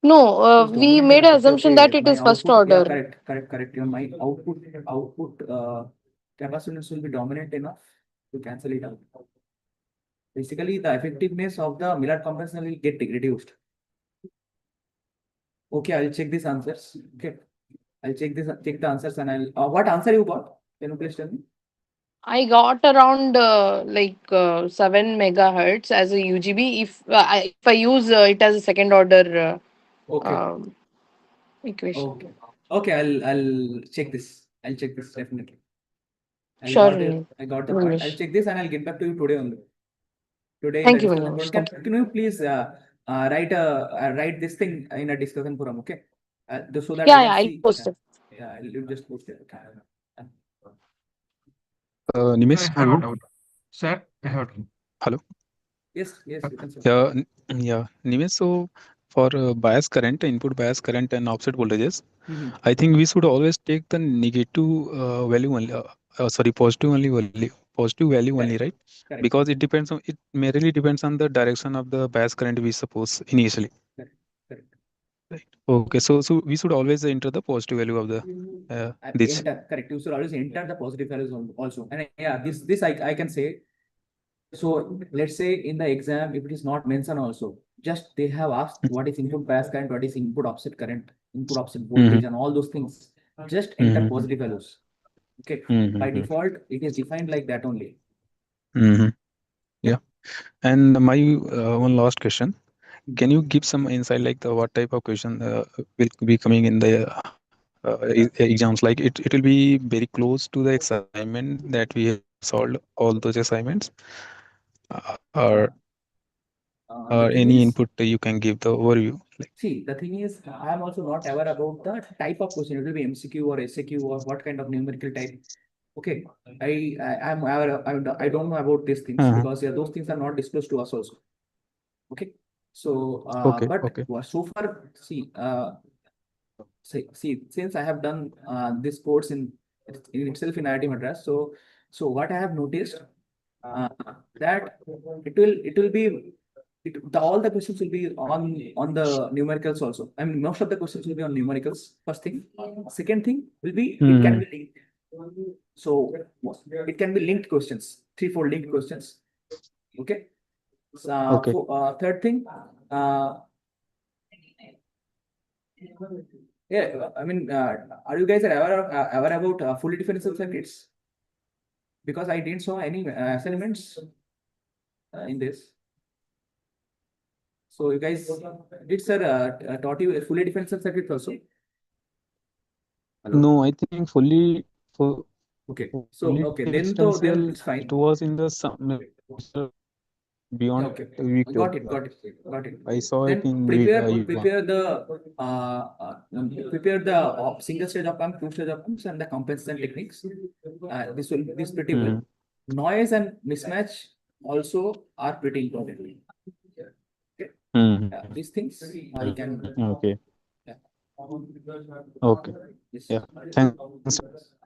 No, It's we dominant made enough. an Okay, assumption okay. that it My is first output, yeah, order. correct. My output capacitance will be dominant enough to cancel it out. Basically, the effectiveness of the Miller compensation will get reduced. Okay, I'll check these answers. Okay, I'll check the answers, and I'll. What answer you got? Can you please tell me? I got around 7 megahertz as a UGB if I use it as a second order Okay. equation. Okay. I'll check this. I'll check this definitely. Sure. I got the point. I'll check this and I'll get back to you today only. Today. Thank you, Can Manish. you please write this thing in a discussion forum, okay? So that Yeah, I can I'll see. post it. Yeah, I'll just post it. Okay. Nimesh, I have a doubt. Sir, I have a doubt. hello. Yes, you can say. Yeah, Nimesh. So for bias current, input bias current, and offset voltages, I think we should always take the negative value only. Sorry, positive value only, right? Correct. Because it depends on, it merely depends on the direction of the bias current we suppose initially. Correct. Right. Okay, so we should always enter the positive value of the this. Correct. You should always enter the positive values also. And yeah, this I can say. So let's say in the exam, if it is not mentioned also, just they have asked what is input bias current, what is input offset current, input offset voltage, and all those things. Just enter positive values. Okay. By default, it is defined like that only. Yeah. And my one last question. Can you give some insight like what type of question will be coming in the exams? Like it will be very close to the assignment that we have solved all those assignments, or any input you can give the overview. Like, see, the thing is, I am also not aware about the type of question. It will be MCQ or SAQ or what kind of numerical type. Okay, I'm aware. I don't know about these things because those things are not disclosed to us also. Okay, so but so far, see, since I have done this course in itself in IIT Madras, so what I have noticed that it will be all the questions will be on the numericals also. I mean, most of the questions will be on numericals. First thing. Second thing will be it can be linked. So it can be linked questions, 3-4 linked questions. Okay. Third thing. Yeah, I mean, are you guys aware about fully differential circuits? Because I didn't saw any assignments in this. So you guys did sir taught you a fully differential circuit also? Hello? no, I think fully for okay. So then it's fine. It was in the beyond. Okay. Week Got it. I saw Then it in prepare the single stage op amp, 2 stage op amps, and the compensation techniques. This pretty well. Noise and mismatch also are pretty important. Okay. These things I can. Okay. Yeah. Okay. Yes. Yeah. Thanks.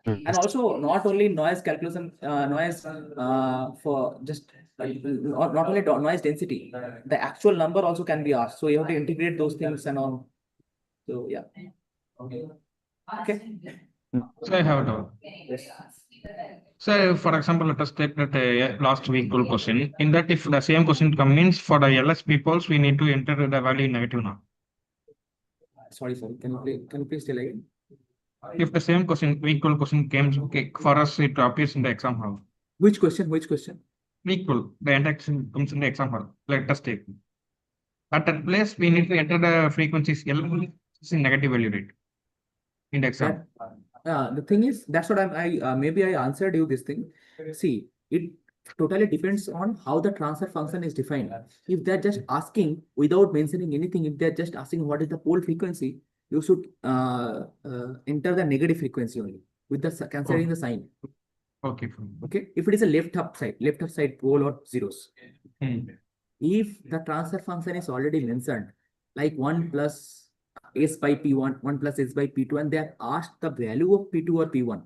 And also not only noise calculation, noise for just not only noise density, the actual number also can be asked. So you have to integrate those things and all. So yeah. Okay. So I have a doubt. Yes. So for example, let us take that last week tool question. In that, if the same question comes means for the LS peoples, we need to enter the value in negative now. Sorry. Can you please tell again? if the same question, equal question came for us, it appears in the exam hall. Which question? Which question? Equal, the interaction comes in the exam hall. Let us take. At that place, we need to enter the frequencies L is in negative value rate in the exam. The thing is, that's what maybe I answered you this thing. See, it totally depends on how the transfer function is defined. If they're just asking without mentioning anything, if they're just asking what is the pole frequency, you should enter the negative frequency only with the considering the sign. Okay. Okay. If it is a left up side pole or zeros. If the transfer function is already mentioned, like 1 plus s by p1, 1 plus s by p2, and they have asked the value of p2 or p1.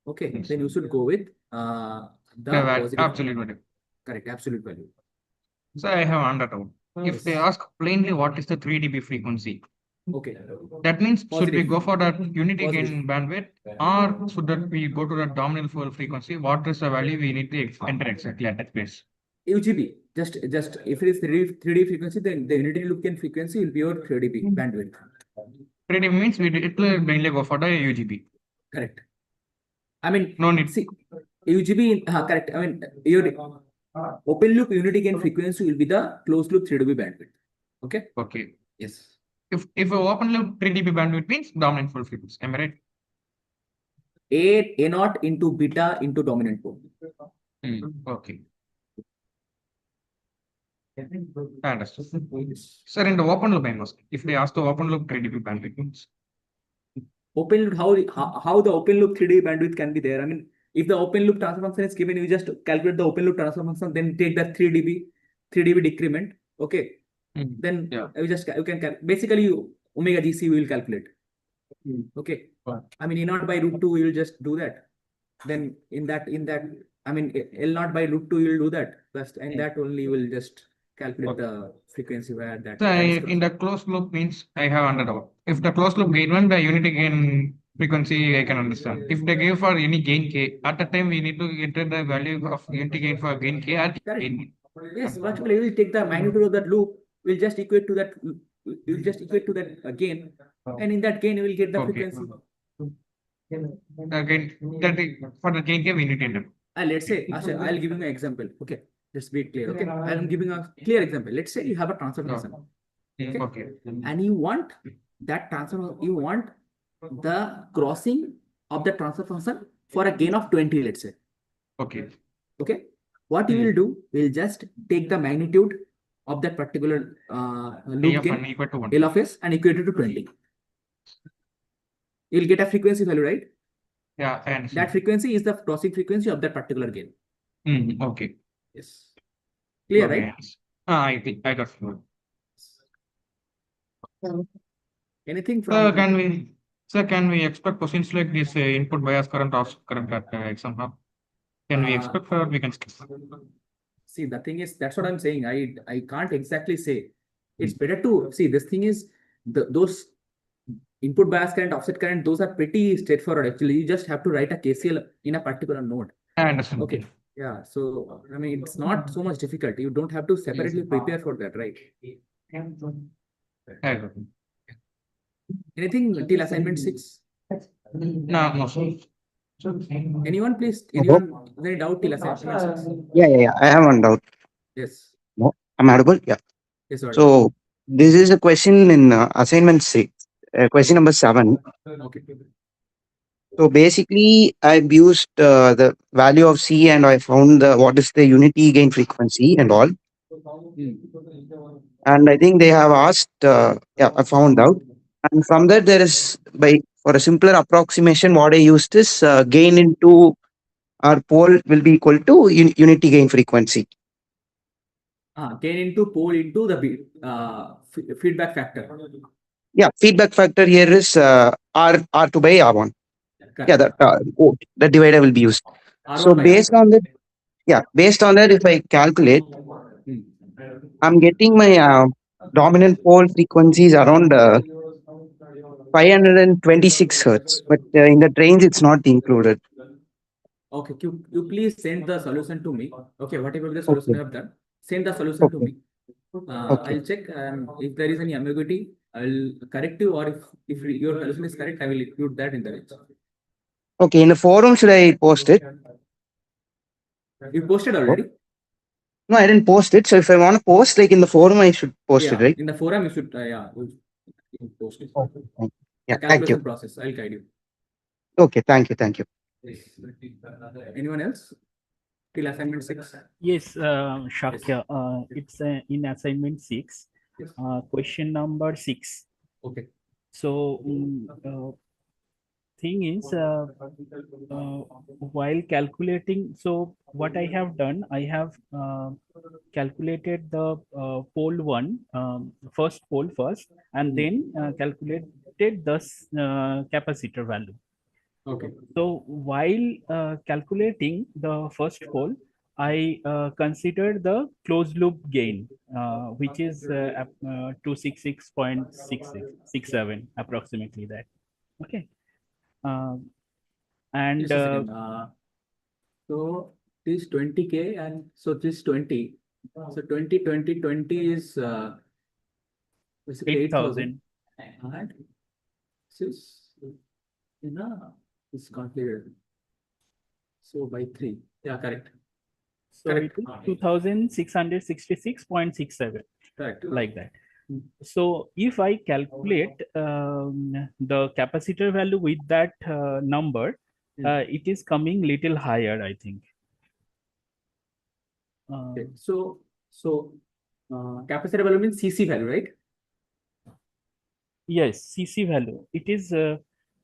Okay, Yes. then you should go with the positive absolute value. Correct, absolute value. So I have under doubt. If they ask plainly what is the 3 dB frequency, Okay. that means should we Positive. go for that unity Positive. gain bandwidth, or should that we go to the dominant full frequency? What is the value we need to enter exactly at that place? UGB, just if it is 3D frequency, then the unity loop gain frequency will be your 3 dB bandwidth. 3 dB means we mainly go for the UGB. Correct. I mean, No need. see, UGB, correct. I mean, your open loop unity gain frequency will be the closed loop 3 dB bandwidth. Okay. Okay. Yes. If a open loop 3 dB bandwidth means dominant full frequency, am I right? A naught into beta into dominant pole. Okay. I understand. Sir, in the open loop, I must. If they ask the open loop 3 dB bandwidth means. Open loop, how the open loop 3 dB bandwidth can be there? I mean, if the open loop transfer function is given, you just calculate the open loop transfer function, then take that 3 dB decrement. Okay. Then you can basically omega GC will calculate. Okay. I mean, E naught by root 2, you will just do that. Then in that, I mean, L naught by root 2, you will do that. First, and that only you will just calculate the frequency where that. So in the closed loop means I have under doubt. If the closed loop gain 1, the unity gain frequency I can understand. If they give for any gain k, at that time we need to enter the value of unity gain for gain k at gain. Yes, virtually you will take the magnitude of that loop, will just equate to that. You will just equate to that gain, and in that gain you will get the frequency. Again, for the gain k we need to enter. Let's say, Asha, I'll give you an example. Okay, just be clear. Okay, I'm giving a clear example. Let's say you have a transfer function. Okay. And you want that transfer. You want the crossing of the transfer function for a gain of 20. Let's say. Okay. Okay. What you will do? We'll just take the magnitude of that particular loop gain, L of S, and equate it to 20. You'll get a frequency value, right? Yeah, I understand. That frequency is the crossing frequency of that particular gain. Okay. Yes. Clear, Okay. right? I think I got it. Anything from? Can we expect questions like this input bias current, offset current at exam hub? Can we expect, or we can skip? See, the thing is, that's what I'm saying. I can't exactly say. It's better to see. This thing is those input bias current, offset current. Those are pretty straightforward. Actually, you just have to write a KCL in a particular node. I understand. Okay. Yeah. So I mean, it's not so much difficult. You don't have to separately prepare for that, right? I got it. Anything till assignment 6? No, sir. Anyone, please? Anyone? Any doubt till assignment 6? Yeah. I have one doubt. Yes. No, I'm audible. Yeah. Yes, audible. So this is a question in assignment 6, question number 7. Okay. So basically, I've used the value of C, and I found what is the unity gain frequency and all. And I think they have asked. I found out. And from that, there is for a simpler approximation, what I used is gain into our pole will be equal to unity gain frequency. Gain into pole into the feedback factor. Yeah, feedback factor here is R2 by R1. Correct. Yeah, the divider will be used. R1 So by based on that, if I calculate, I'm getting my dominant pole frequencies around 526 hertz, but in the range it's not included. Okay, you please send the solution to me. Okay, whatever the solution I have done, send the solution to me. I'll check, and if there is any ambiguity, I'll correct you, or if your calculation is correct, I will include that in the range. Okay, in the forum, should I post it? You posted already? No, I didn't post it. So if I want to post, like in the forum, I should post it, right? In the forum, you should, you post it. Okay. Yeah, The thank you. calculation process, I'll guide you. Okay, thank you. Thank you. Anyone else? Till assignment 6? Yes, Shakya, it's in assignment 6, Yes. question number 6. Okay. So, thing is, while calculating, so what I have done, I have calculated the pole 1, first pole first, and then calculated the capacitor value. Okay. So while calculating the first pole, I considered the closed loop gain, which is 266.67 approximately that. Okay. And Just a second. So this 20K and so this 20. So 20 is basically 8,000. And this is configured. So by 3. Yeah, correct. so it is 2,666.67. Correct. Like that. So if I calculate the capacitor value with that number, it is coming little higher, I think. Okay. So capacitor value means CC value, right? Yes, CC value. It is.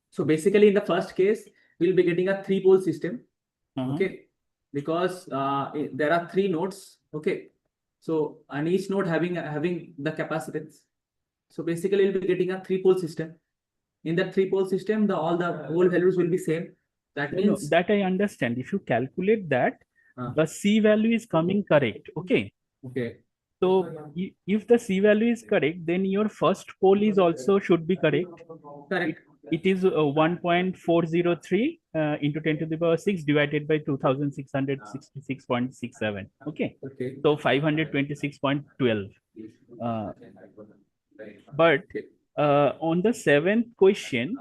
So basically, in the first case, we'll be getting a 3-pole system. Okay, because there are 3 nodes. Okay, so and each node having the capacitance. So basically, we'll be getting a 3-pole system. In that 3-pole system, all the pole values will be same. That means that I understand. If you calculate that, the C value is coming correct. Okay. Okay. So if the C value is correct, then your first pole is also should be correct. Correct. It is 1.403 into 10 to the power 6 divided by 2,666.67. Okay. Okay. So 526.12. But on the 7th question,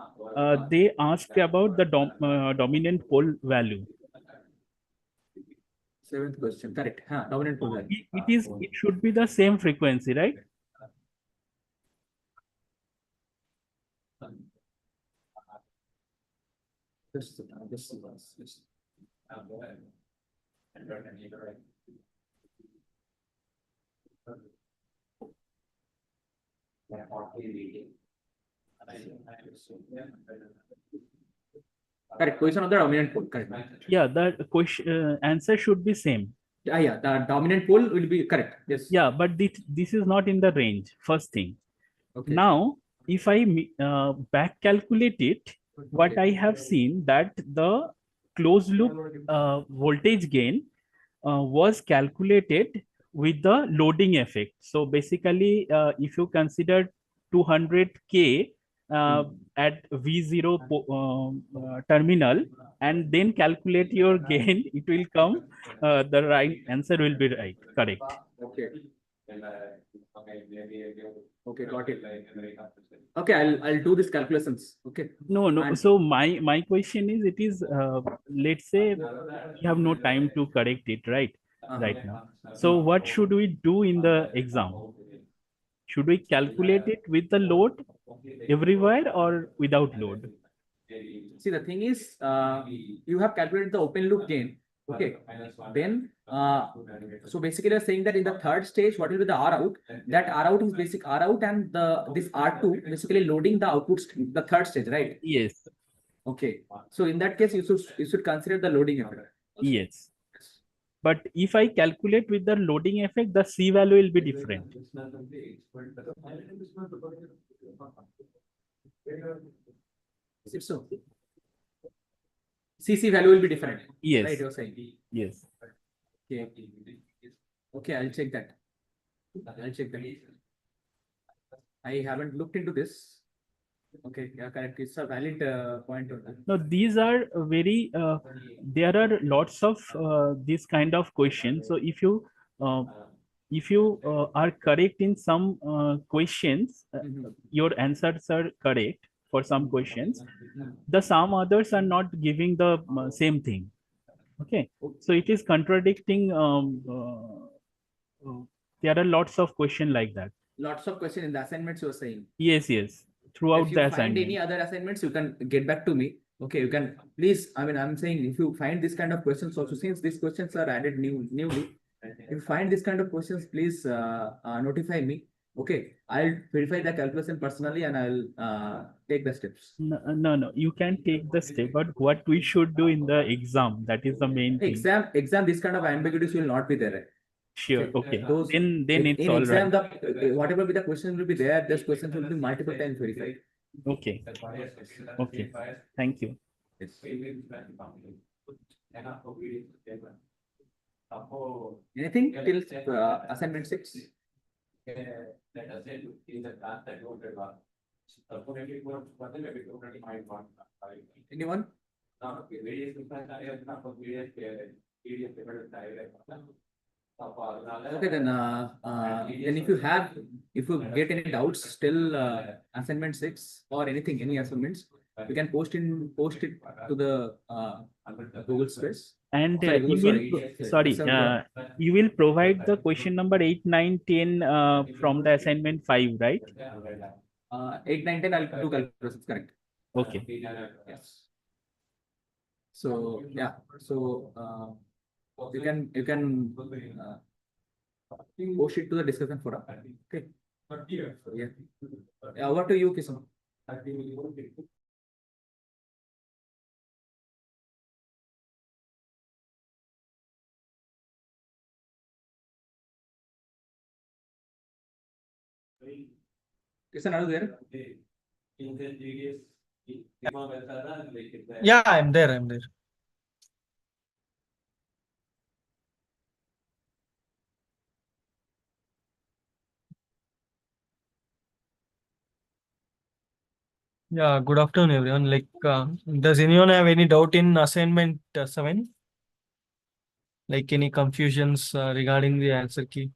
they asked about the dominant pole value. 7th question, correct. Dominant pole value. It should be the same frequency, right? Correct. Position of the dominant pole. Correct. Yeah, the question answer should be same. Yeah, the dominant pole will be correct. Yes. Yeah, but this is not in the range. First thing. Okay. Now, if I back calculate it, what I have seen that the closed loop voltage gain was calculated with the loading effect. So basically, if you consider 200K at V0 terminal and then calculate your gain, it will come, the right answer will be right, correct. Okay. Okay, got it. Okay, I'll do these calculations. Okay. No. And so my question is, it is let's say we have no time to correct it, right? Right now. So what should we do in the exam? Should we calculate it with the load everywhere or without load? see, the thing is, you have calculated the open loop gain. Okay. Then, so basically, you're saying that in the 3rd stage, what will be the R out? That R out is basic R out, and this R2 basically loading the output, the 3rd stage, right? Yes. Okay. So in that case, you should consider the loading effect. Yes. But if I calculate with the loading effect, the C value will be different. So CC value will be different. Yes. Right, you're saying. Yes. Okay. Okay, I'll check that. I haven't looked into this. Okay, yeah, correct. It's a valid point. No, these are very, there are lots of this kind of questions. So if you if you are correct in some questions, your answers are correct for some questions. The some others are not giving the same thing. Okay, so it is contradicting. There are lots of questions like that. Lots of questions in the assignments you are saying. Yes, yes. Throughout If you the find assignment. any other assignments, you can get back to me. Okay, you can please. I mean, I'm saying if you find this kind of questions also, since these questions are added newly, if you find this kind of questions, please notify me. Okay, I'll verify the calculation personally and I'll take the steps. No. You can take the step, but what we should do in the exam, that is the main thing. Exam, this kind of ambiguities will not be there. Sure. Okay. Those Then it's in all exam, right. whatever be the questions will be there. Those questions will be multiple times verified. Okay. Okay. Thank you. Anything till assignment 6? Anyone? Okay, then if you get any doubts till assignment 6 or anything, any assignments, you can post it to the Google Space. And Sorry, you will you will provide the question number 8, 9, 10 from the assignment 5, right? 8, 9, 10, I'll do calculations, correct. Okay. Yes. So yeah, so you can post it to the discussion forum. Okay. Yeah. Over to you, Kishan. Kishan, are you there? Yeah, I'm there. Yeah, good afternoon, everyone. Like, does anyone have any doubt in assignment 7? Like any confusions regarding the answer key?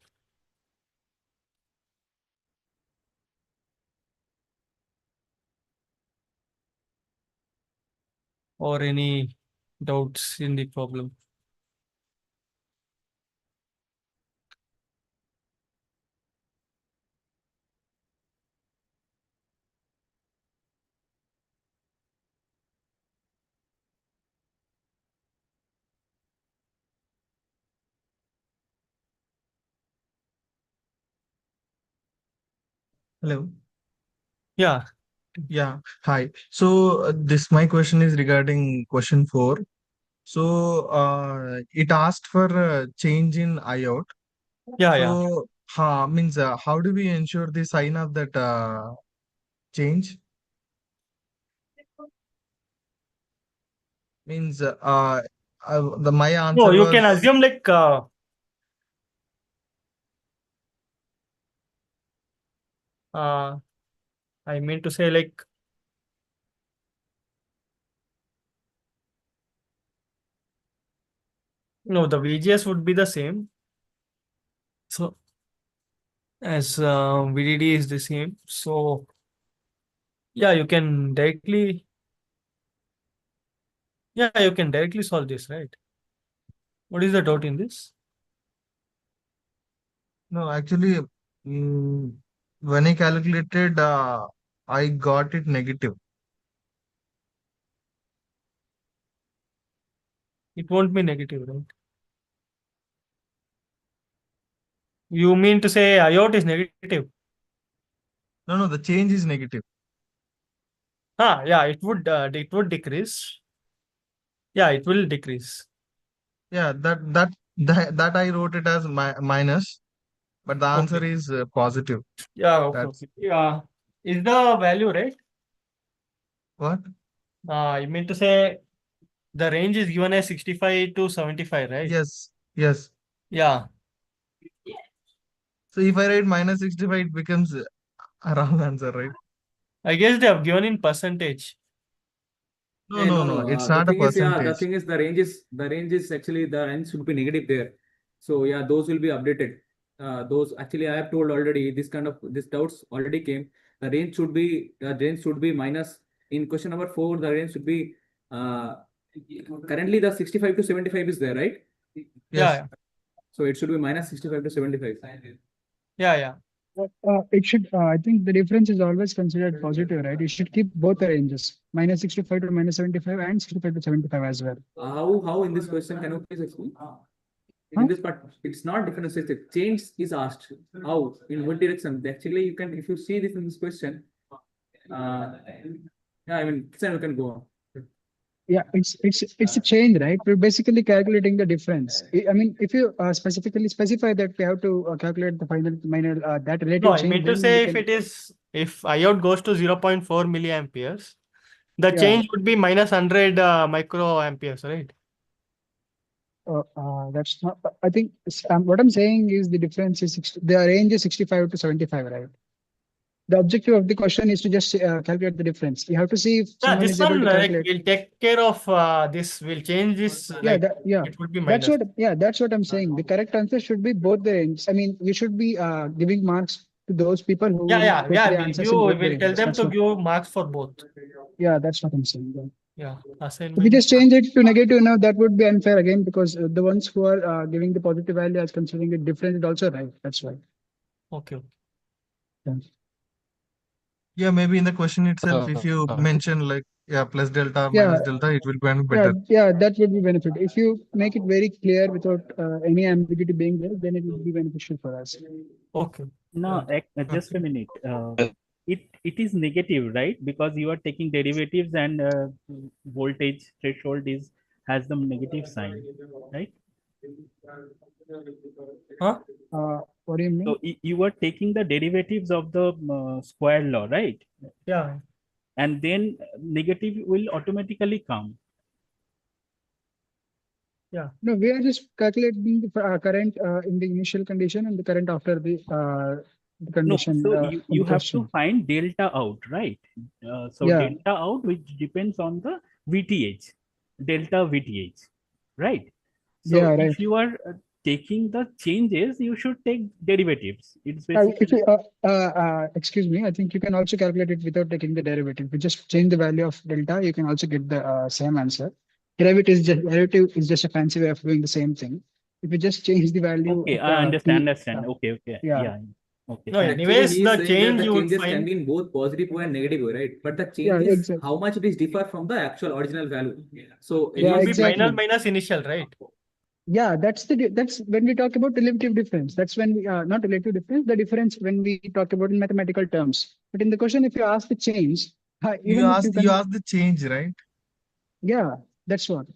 Or any doubts in the problem? Hello. Yeah. Yeah. Hi. So my question is regarding question 4. So it asked for change in IOUT. Yeah. So means how do we ensure the sign of that change? Means my answer No, you was can assume like I mean to say like no, the VGS would be the same. So as VDD is the same. So yeah, you can directly solve this, right? What is the doubt in this? no, actually, when I calculated, I got it negative. It won't be negative, right? You mean to say IOT is negative? No, the change is negative. Yeah, it would decrease. Yeah, it will decrease. Yeah, that I wrote it as minus, but the answer Okay. is positive. Yeah, okay, That's okay. Yeah. Is the value right? what? You mean to say the range is given as 65 to 75, right? Yes. Yeah. So if I write minus 65, it becomes a wrong answer, right? I guess they have given in percentage. No. It's The not a thing is, yeah, the percentage. thing is the range is actually the range should be negative there. So yeah, those will be updated. those actually I have told already. This doubts already came. The range should be minus. In question number 4, the range should be currently the 65 to 75 is there, right? Yeah, So it should be minus 65 to 75. yeah. It should, I think the difference is always considered positive, right? You should keep both the ranges, minus 65 to minus 75 and 65 to 75 as well. How in this question, can you please explain? In this part, it's not differentiated. Change is asked. How? In what direction? Actually, you can, if you see this in this question, yeah, I mean, then you can go on. Yeah, it's a change, right? We're basically calculating the difference. I mean, if you specifically specify that we have to calculate the final minor that relative No, I change, mean to then say we if IOT goes to 0.4 milliamperes, the Yeah. change would be minus 100 microamperes, right? That's not. I think what I'm saying is the difference is the range is 65 to 75, right? The objective of the question is to just calculate the difference. You have to see if Yeah, someone this is able one to calculate. we'll take care of this. We'll change this. Yeah, Like yeah. it would be That's minus. that's what I'm saying. The correct answer should be both the ranges. I mean, we should be giving marks to those people who Yeah. put the answers in both the We'll tell ranges. them That's to what- give marks for both. Yeah, that's what I'm saying. Yeah. Yeah, If we assignment. just change it to negative now, that would be unfair again because the ones who are giving the positive value as considering it different is also right. That's why. Okay. Yeah. Yeah, maybe in the question itself, if you mention like plus delta or minus delta, it will be better. Yeah, that would be benefit. If you make it very clear without any ambiguity being there, then it would be beneficial for us. Okay. No, just a minute. It is negative, right? Because you are taking derivatives and voltage threshold has the negative sign, right? Huh? What do you mean? So you are taking the derivatives of the square law, right? Yeah. And then negative will automatically come. Yeah. No, we are just calculating the current in the initial condition and the current after the condition. No, so you have to question. find delta out, right? So Yeah. delta out, which depends on the VTH, delta VTH, right? So Yeah, right. if you are taking the changes, you should take derivatives. It's If basically you, excuse me, I think you can also calculate it without taking the derivative. If you just change the value of delta, you can also get the same answer. Derivative is just a fancy way of doing the same thing. If you just change the value. okay. of, I understand. P, Okay. Yeah. Okay. No, Actually, anyways, he is the saying that change the you would changes can find. be in both positive and negative, right? But the Yeah, change is exactly. how much it is differ from the actual original value. So It Yeah, would be exactly. final minus initial, right? Yeah, that's when we talk about relative difference. That's when we not relative difference, the difference when we talk about in mathematical terms. But in the question, if you ask the change, You even if asked the change, right? yeah, that's what.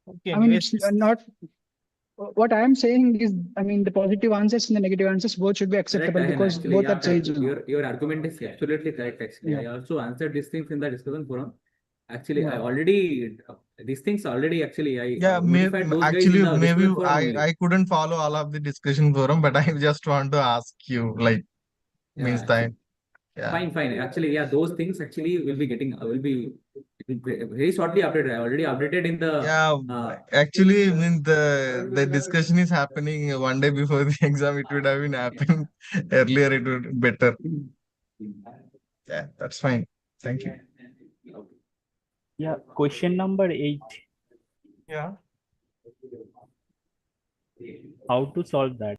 Okay. I mean, Anyways, it's not. What I am saying is, I mean, the positive answers and the negative answers both should be correct, acceptable Ayan, because actually, both yeah, are changeable. your argument is absolutely correct. Actually, Yeah. I also answered these things in the discussion forum. Actually, I Yeah. already these things already actually I Yeah, notified those guys in actually, the maybe discussion forum only. I couldn't follow all of the discussion forum, but I just want to ask you, like, Yeah, means time. Yeah. Fine. Actually, yeah, those things actually will be very shortly updated. I already updated in the Actually, I mean the discussion is happening one day before the exam. It would have been happened earlier. It would be better. Yeah, that's fine. Thank you. Yeah. Question number 8. yeah. How to solve that?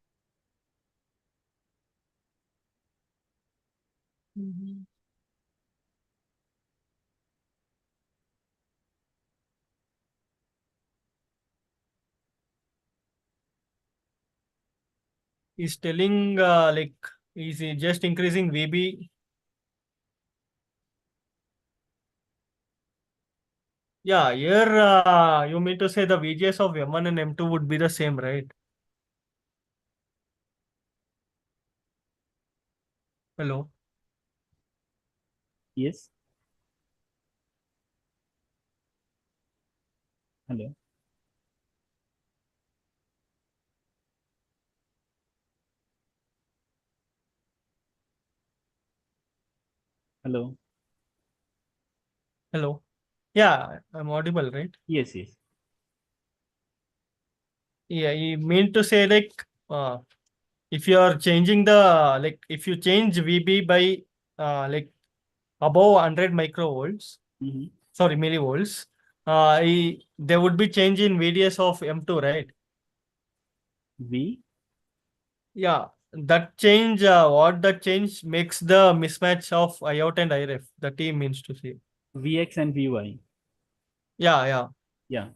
He's telling like he's just increasing VB. Yeah, here you mean to say the VGS of M1 and M2 would be the same, right? Hello. Yes. Hello. Hello. Hello. Yeah, I'm audible, right? Yes. Yeah, you mean to say like if you are changing the like if you change VB by like above 100 microvolts, sorry millivolts, there would be change in VDS of M2, right? V. Yeah, that change, what that change makes the mismatch of I out and IREF. The T means to say. Vx and Vy. Yeah. Yeah.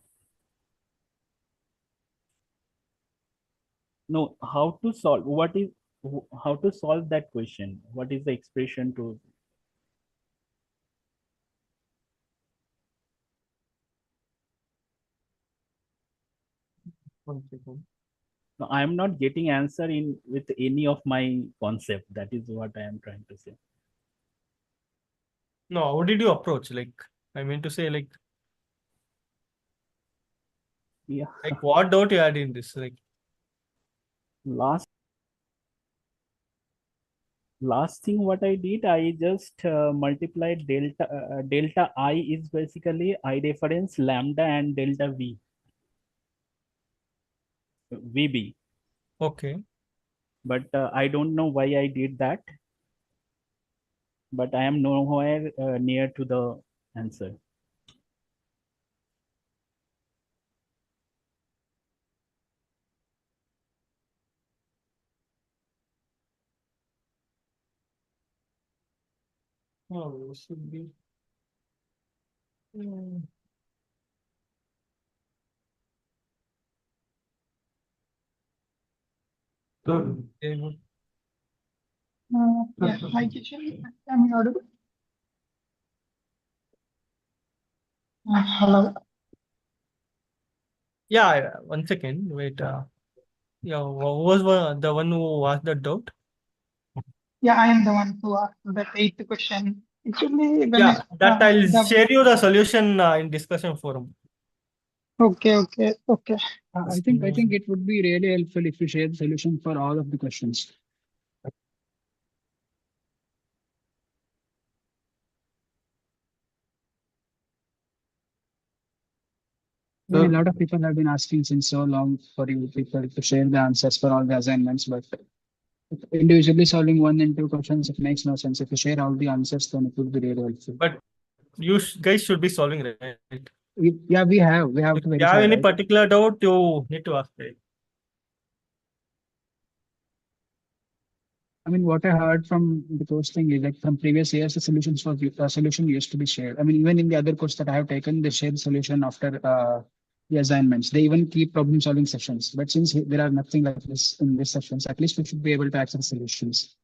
No, how to solve? How to solve that question? What is the expression to? No, I am not getting answer in with any of my concept. That is what I am trying to say. No, how did you approach? Like, I mean to say, like what doubt you had in this? Like last thing what I did, I just multiplied delta I is basically I reference lambda and delta V. VB. Okay. But I don't know why I did that. But I am nowhere near to the answer. Oh, this should be. Yeah, hi Kishan, am I audible? Hello. Yeah, 1 second. Wait. Yeah, who was the one who asked that doubt? Yeah, I am the one who asked that eighth question. Actually, when Yeah, that I'll the share you the solution in discussion forum. okay. I think it would be really helpful if you share the solution for all of the questions. I mean, a lot of people have been asking since so long for you people to share the answers for all the assignments, but individually solving 1 and 2 questions, it makes no sense. If you share all the answers, then it would be really helpful. But you guys should be solving, right? Yeah, we have to If you verify. have any Right? particular doubt, you need to ask. Right? I mean, what I heard from the course thing is like from previous years, the solution used to be shared. I mean, even in the other course that I have taken, they share the solution after the assignments. They even keep problem solving sessions. But since there are nothing like this in these sessions, at least we should be able to access solutions.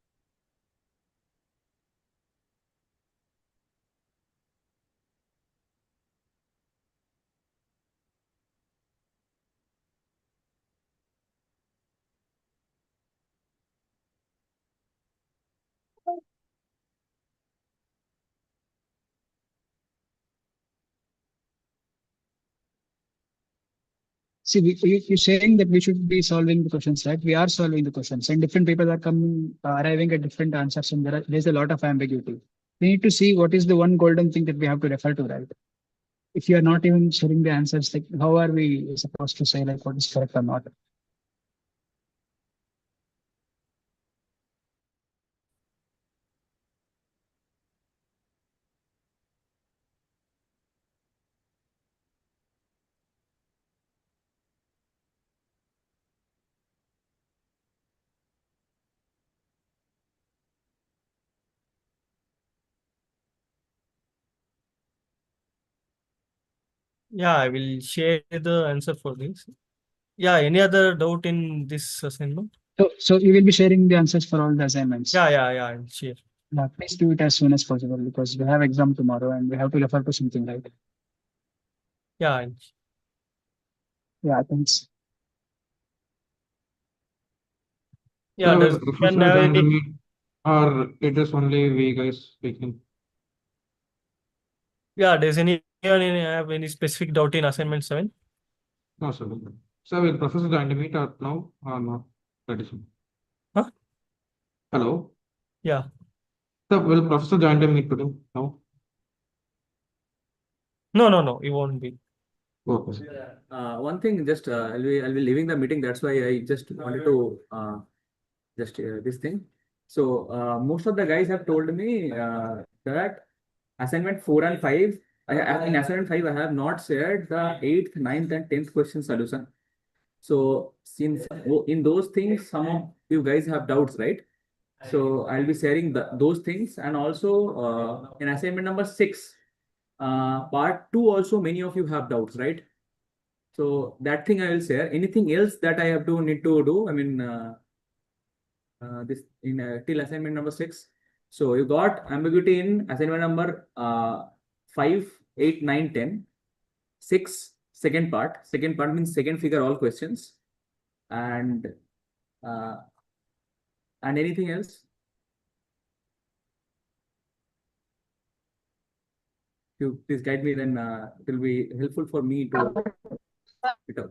See, you're saying that we should be solving the questions, right? We are solving the questions, and different people are coming, arriving at different answers, and there's a lot of ambiguity. We need to see what is the one golden thing that we have to refer to, right? If you are not even sharing the answers, like how are we supposed to say like what is correct or not? Yeah, I will share the answer for this. Yeah, any other doubt in this assignment? So you will be sharing the answers for all the assignments. Yeah, I'll share. Yeah, please do it as soon as possible because we have exam tomorrow and we have to refer to something, right? Yeah. Yeah, thanks. Yeah, So does professor have joined the any? meet, or it is only we guys speaking? Yeah, does anyone have any specific doubt in assignment 7? No, sir. So will professor join the meet or no? Or no? That is. Huh? Hello. Yeah. So will professor join the meet today? No. No, it won't be. Okay. One thing, just I'll be leaving the meeting. That's why I just wanted to this thing. So most of the guys have told me that assignment 4 and 5. In assignment 5, I have not shared the 8th, 9th, and 10th question solution. So since in those things, some of you guys have doubts, right? So I'll be sharing those things, and also in assignment number 6, part 2, also many of you have doubts, right? So that thing I will share. Anything else that I have to need to do? I mean, this in till assignment number 6. So you got ambiguity in assignment number 5, 8, 9, 10. 6, second part. Second part means second figure all questions, and anything else? You please guide me, then it will be helpful for me to pick up.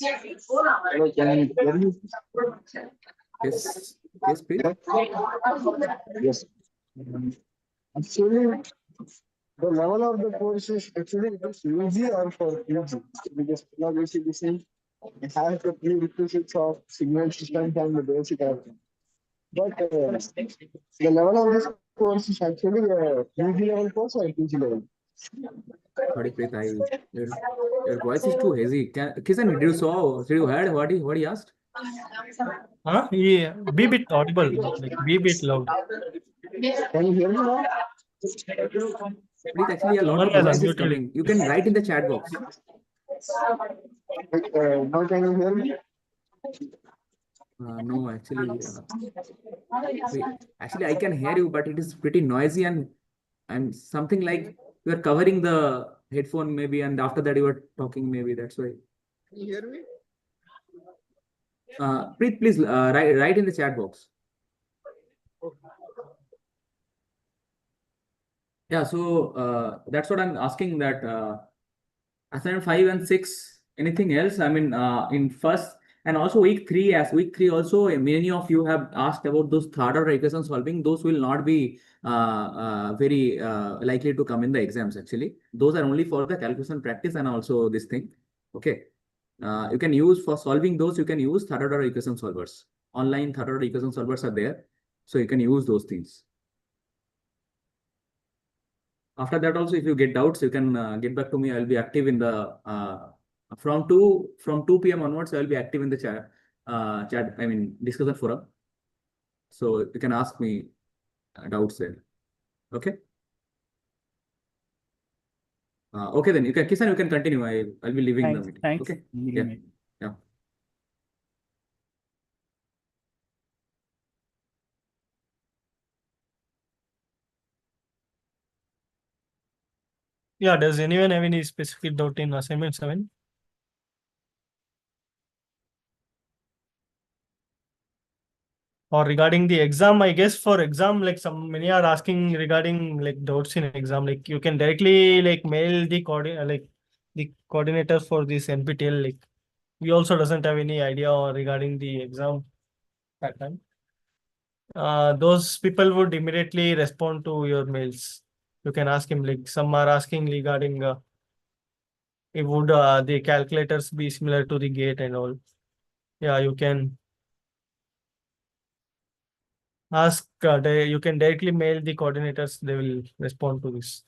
Hello, can you hear me? Yes, yes, please. Yes. Actually, the level of the course is actually it is easy or for easy because basically saying it has the prerequisites of signal systems and the basic everything. But the level of this course is actually a UG level course or PG level. Sorry, Preet, your voice is too hazy. Kisan, did you heard what he asked? Huh? Yeah, be bit audible, like be bit loud. Can you hear me now? Preet, actually a lot Someone of has noise is unmuted. coming. You can write in the chat box. Now can you hear me? No, actually, I can hear you, but it is pretty noisy, and something like you are covering the headphone maybe, and after that you are talking maybe. That's why. Can you hear me? Preet, please write in the chat box. Yeah, so that's what I'm asking, that assignment 5 and 6, anything else? I mean, in first and also week 3, week 3 also, many of you have asked about those third order equation solving. Those will not be very likely to come in the exams actually. Those are only for the calculation practice and also this thing. Okay. You can use for solving those, you can use third order equation solvers. Online third order equation solvers are there. So you can use those things. After that also, if you get doubts, you can get back to me. I'll be active in the from 2 p.m. onwards. I'll be active in the chat. I mean discussion forum. So you can ask me doubts there. Okay. Okay, then Kisan, you can continue. I'll be leaving the meeting. Thanks. Okay. Yeah. Yeah. Yeah, does anyone have any specific doubt in assignment 7? Or regarding the exam, I guess for exam, like many are asking regarding like doubts in exam, like you can directly like mail the coordinator for this NPTEL. Like we also doesn't have any idea regarding the exam pattern. Those people would immediately respond to your mails. You can ask him, like some are asking regarding would the calculators be similar to the gate and all. Yeah, you can ask, you can directly mail the coordinators, they will respond to this.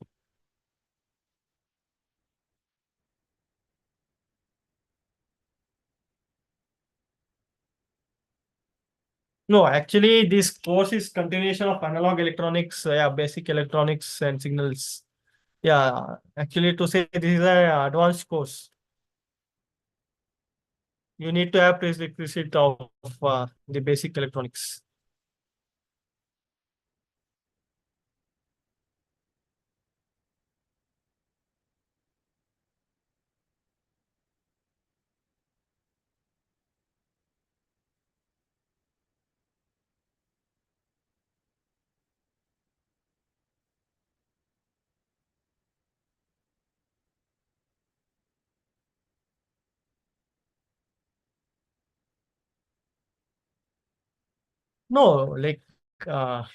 No, actually this course is continuation of analog electronics, basic electronics and signals. Yeah, actually to say this is an advanced course. You need to have prerequisite of the basic electronics. No, like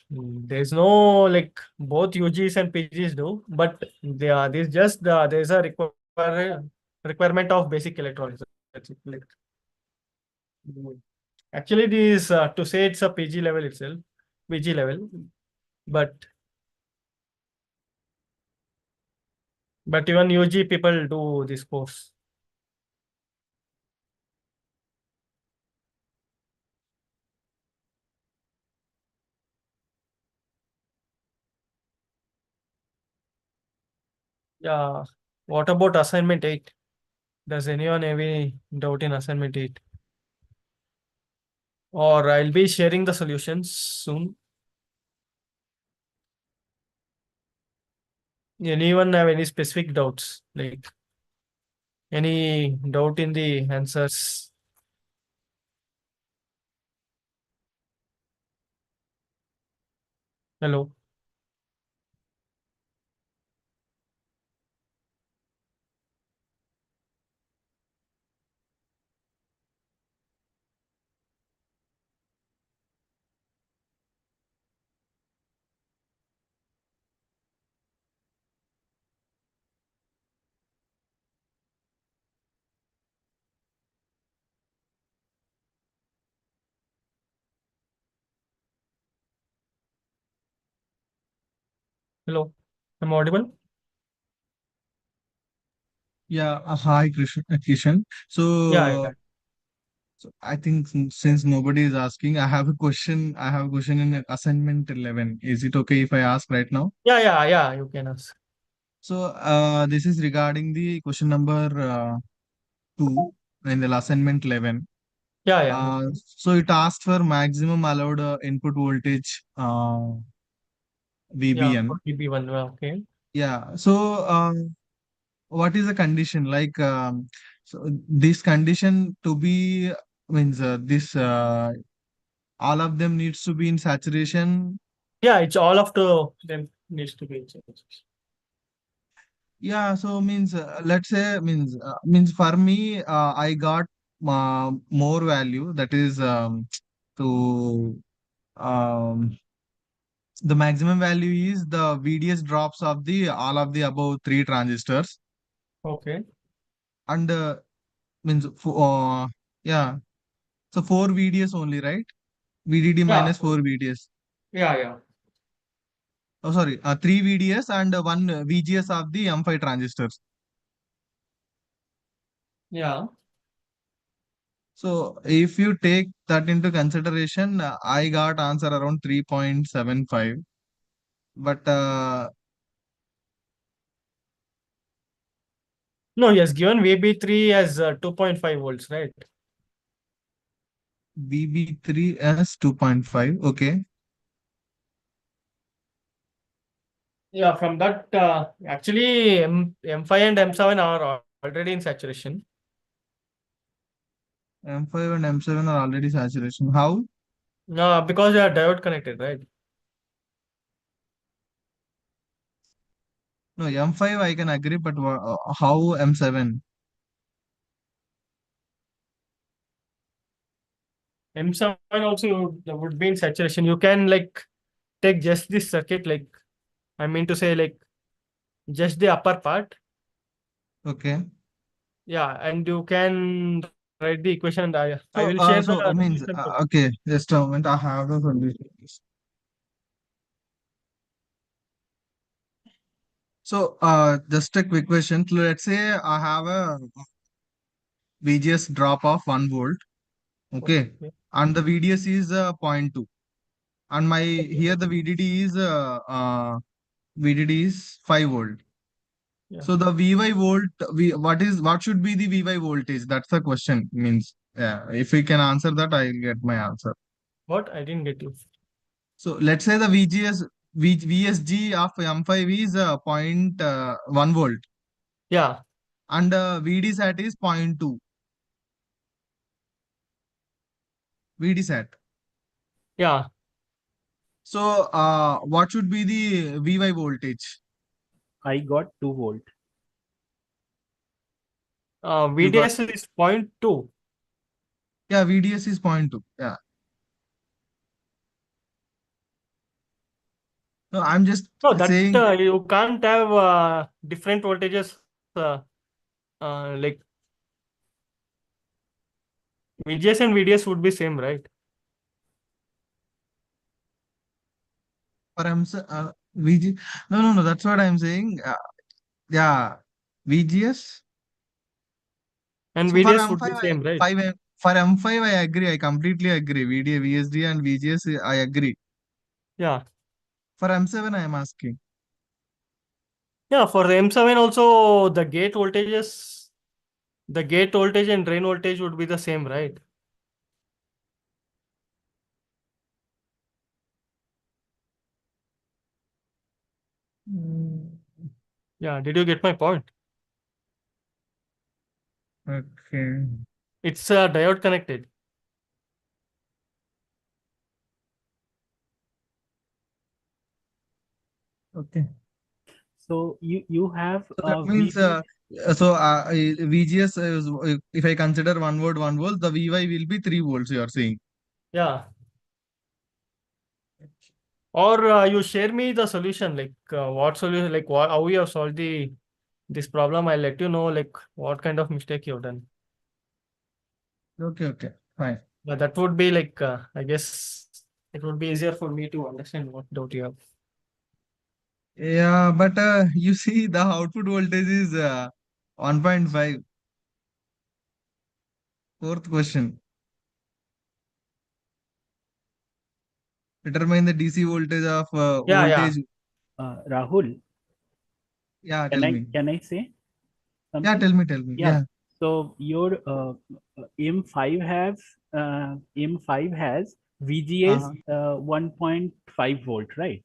there's no like both UGs and PGs do, but there's just there's a requirement requirement of basic electronics. That's it. Actually, it is to say it's a PG level itself, PG level, but even UG people do this course. Yeah. What about assignment 8? Does anyone have any doubt in assignment 8? Or I'll be sharing the solutions soon. Anyone have any specific doubts? Like any doubt in the answers? Hello. Hello. Am I audible? Yeah, hi Kishan. Yeah. So I think since nobody is asking, I have a question. I have a question in assignment 11. Is it okay if I ask right now? Yeah. You can ask. So this is regarding the question number 2 in the assignment 11. Yeah. So it asked for maximum allowed input voltage Yeah. VBN. VB1. Okay. Yeah. So what is the condition? Like so this condition to be means this all of them needs to be in saturation. Yeah, it's all of them needs to be in saturation. Yeah, so means let's say means for me I got more value, that is to the maximum value is the VDS drops of the all of the above three transistors, Okay. and means yeah, so 4 VDS only, right? VDD Yeah. minus 4 VDS. Yeah. Oh, sorry, 3 VDS and 1 VGS of the M5 transistors. Yeah. So if you take that into consideration, I got answer around 3.75. But No, he has given VB3 as 2.5 volts, right? VB3 as 2.5. Okay. Yeah, from that, actually M5 and M7 are already in saturation. M5 and M7 are already saturation. How? No, because they are diode connected, right? No, M5 I can agree, but how M7? M7 also would be in saturation. You can like take just this circuit, like I mean to say, like just the upper part. Okay. Yeah, and you can write the equation. And I So, will share so the means solution too. okay. Just a moment. I have the solution. So, just a quick question. Let's say I have a VGS drop of 1 volt. Okay. Okay. And the VDS is 0.2. And my here the VDD is 5 volt. Yeah. So the VY volt, what should be the VY voltage? That's the question. Means, yeah, if we can answer that, I'll get my answer. What? I didn't get you. So let's say the VSG of M5 is 0.1 volt. Yeah. And VD sat is 0.2. VD sat. Yeah. So what should be the VY voltage? I got 2 volt. You got, VDS is 0.2. yeah, VDS is 0.2. Yeah. No, I'm just No, that saying. you can't have different voltages. like VGS and VDS would be same, right? For VG, no, that's what I'm saying. Yeah, VGS. And So for VDS would be M5, same, right? for M5, I agree. I completely agree. VSD and VGS, I agree. Yeah. For M7, I am asking. Yeah, for M7 also the gate voltages, the gate voltage and drain voltage would be the same, right? Yeah, did you get my point? Okay. It's diode connected. Okay. So you have So that means VGS is, if I consider 1 volt, the VY will be 3 volts. You are saying. Yeah. Or you share me the solution, like what solution, like how you have solved this problem. I'll let you know like what kind of mistake you've done. Okay, fine. But that would be like I guess it would be easier for me to understand what doubt you have. Yeah, but you see, the output voltage is 1.5. Fourth question. Determine the DC voltage of Yeah, voltage. Rahul, Yeah, tell me. can I say Yeah, something? tell me. Yeah. Yeah. So your M5 has VGS 1.5 volt, right?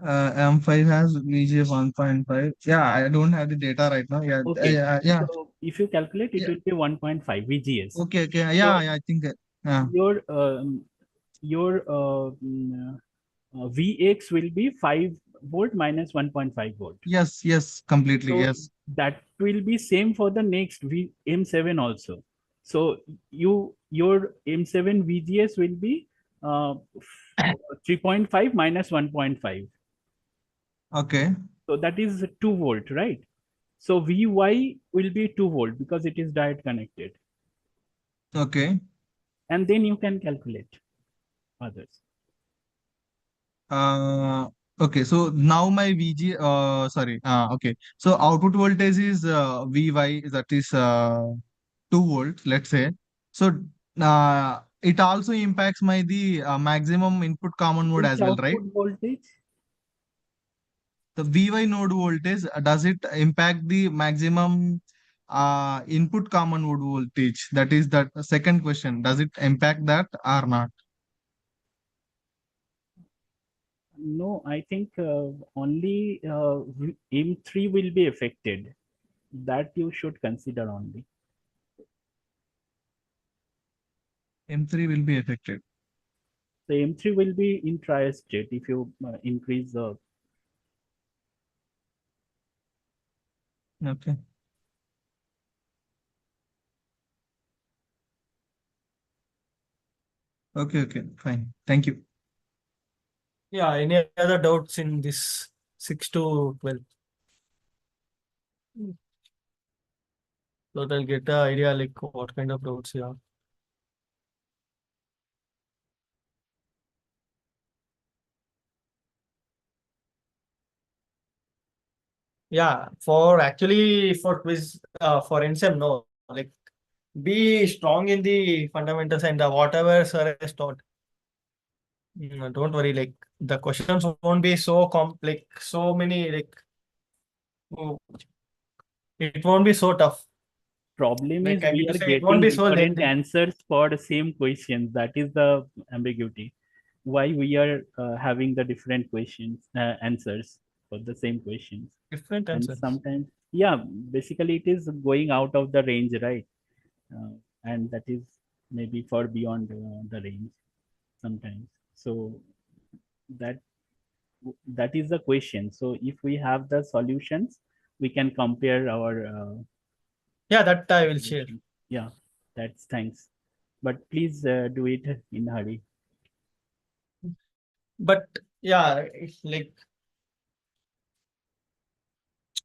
M5 has VGF 1.5. Yeah, I don't have the data right now. Yeah, Okay. yeah. So if you calculate, it Yeah. will be 1.5 VGS. Okay. So Yeah, I think. your Vx will be 5 volt minus 1.5 volt. Yes, completely. So Yes. that will be same for the next M7 also. So your M7 VGS will be 3.5 minus 1.5. Okay. So that is 2 volt, right? So Vy will be 2 volt because it is diode connected. Okay. And then you can calculate others. Okay. So now my VG. Sorry. Okay. So output voltage is Vy. That is 2 volts. Let's say. So it also impacts the maximum input common mode Which as well, right? output voltage? The Vy node voltage, does it impact the maximum input common mode voltage? That is the second question. Does it impact that or not? No, I think only M3 will be affected. That you should consider only. M3 will be affected. The M3 will be in trial state if you increase the. Okay. Okay, fine. Thank you. Yeah, any other doubts in this 6 to 12? So that I'll get the idea like what kind of doubts you have. Yeah, for actually for quiz for NSEM, no, like be strong in the fundamentals and whatever sir has taught. Don't worry, like the questions won't be so complex, so many like it won't be so tough. Problem Like is I we mean to are say, it won't getting be so different lengthy. answers for the same questions. That is the ambiguity. Why we are having the different questions answers for the same questions. Different And answers. sometimes, yeah, basically it is going out of the range, right? And that is maybe far beyond the range sometimes. So that is the question. So if we have the solutions, we can compare our Yeah, that I will share. yeah, that's thanks. But please do it in a hurry. But yeah, like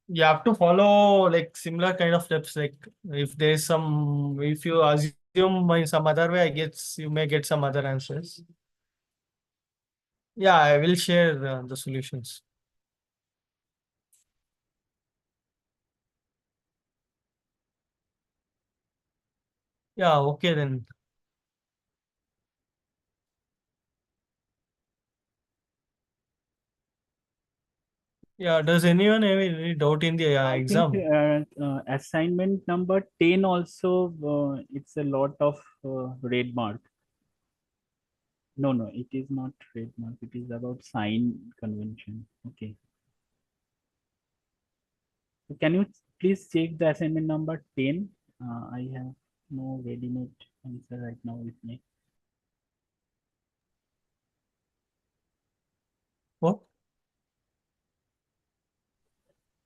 you have to follow like similar kind of steps. Like if there's some, if you assume in some other way, I guess you may get some other answers. Yeah, I will share the solutions. Yeah, okay then. Yeah, does anyone have any doubt in the I exam? think assignment number 10 also, it's a lot of red mark. No, it is not red mark. It is about sign convention. Okay. So can you please check the assignment number 10? I have no ready-made answer right now with me. What?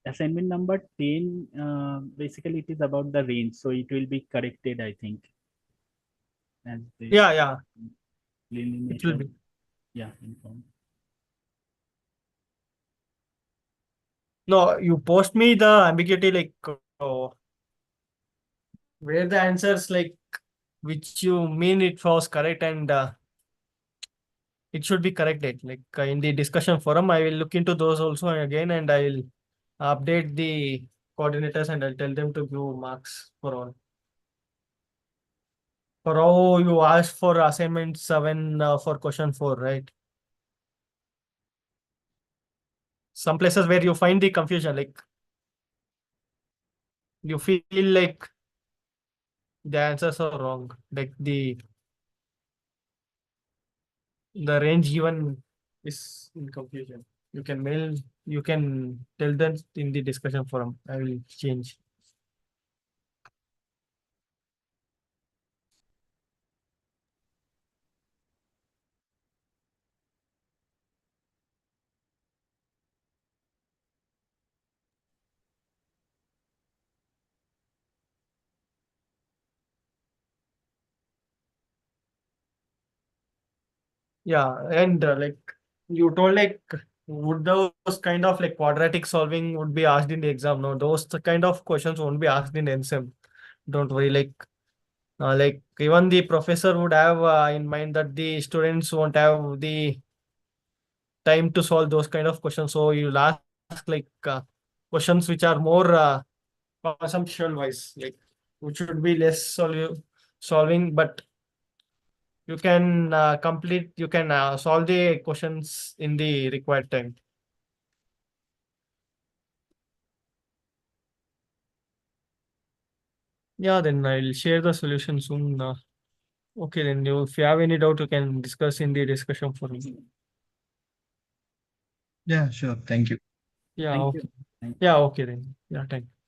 Assignment number 10, basically it is about the range. So it will be corrected, I think. As Yeah. It will be. Yeah, informed. No, you post me the ambiguity like where the answers like which you mean it was correct and it should be corrected. Like in the discussion forum, I will look into those also again and I will update the coordinators and I'll tell them to give marks for all. For how you asked for assignment 7 for question 4, right? Some places where you find the confusion, like you feel like the answers are wrong, like the range given is in confusion. You can mail, you can tell them in the discussion forum. I will change. Yeah, and like you told, like would those kind of like quadratic solving would be asked in the exam? No, those kind of questions won't be asked in NSEM. Don't worry. Like even the professor would have in mind that the students won't have the time to solve those kind of questions. So you'll ask like questions which are more conceptual wise, like which should be less solving, but you can solve the questions in the required time. Yeah, then I'll share the solution soon. Okay, then if you have any doubt, you can discuss in the discussion forum. Yeah, sure. Thank you. Yeah, Thank okay. you. Thank you. Yeah, okay then. Yeah, thank you.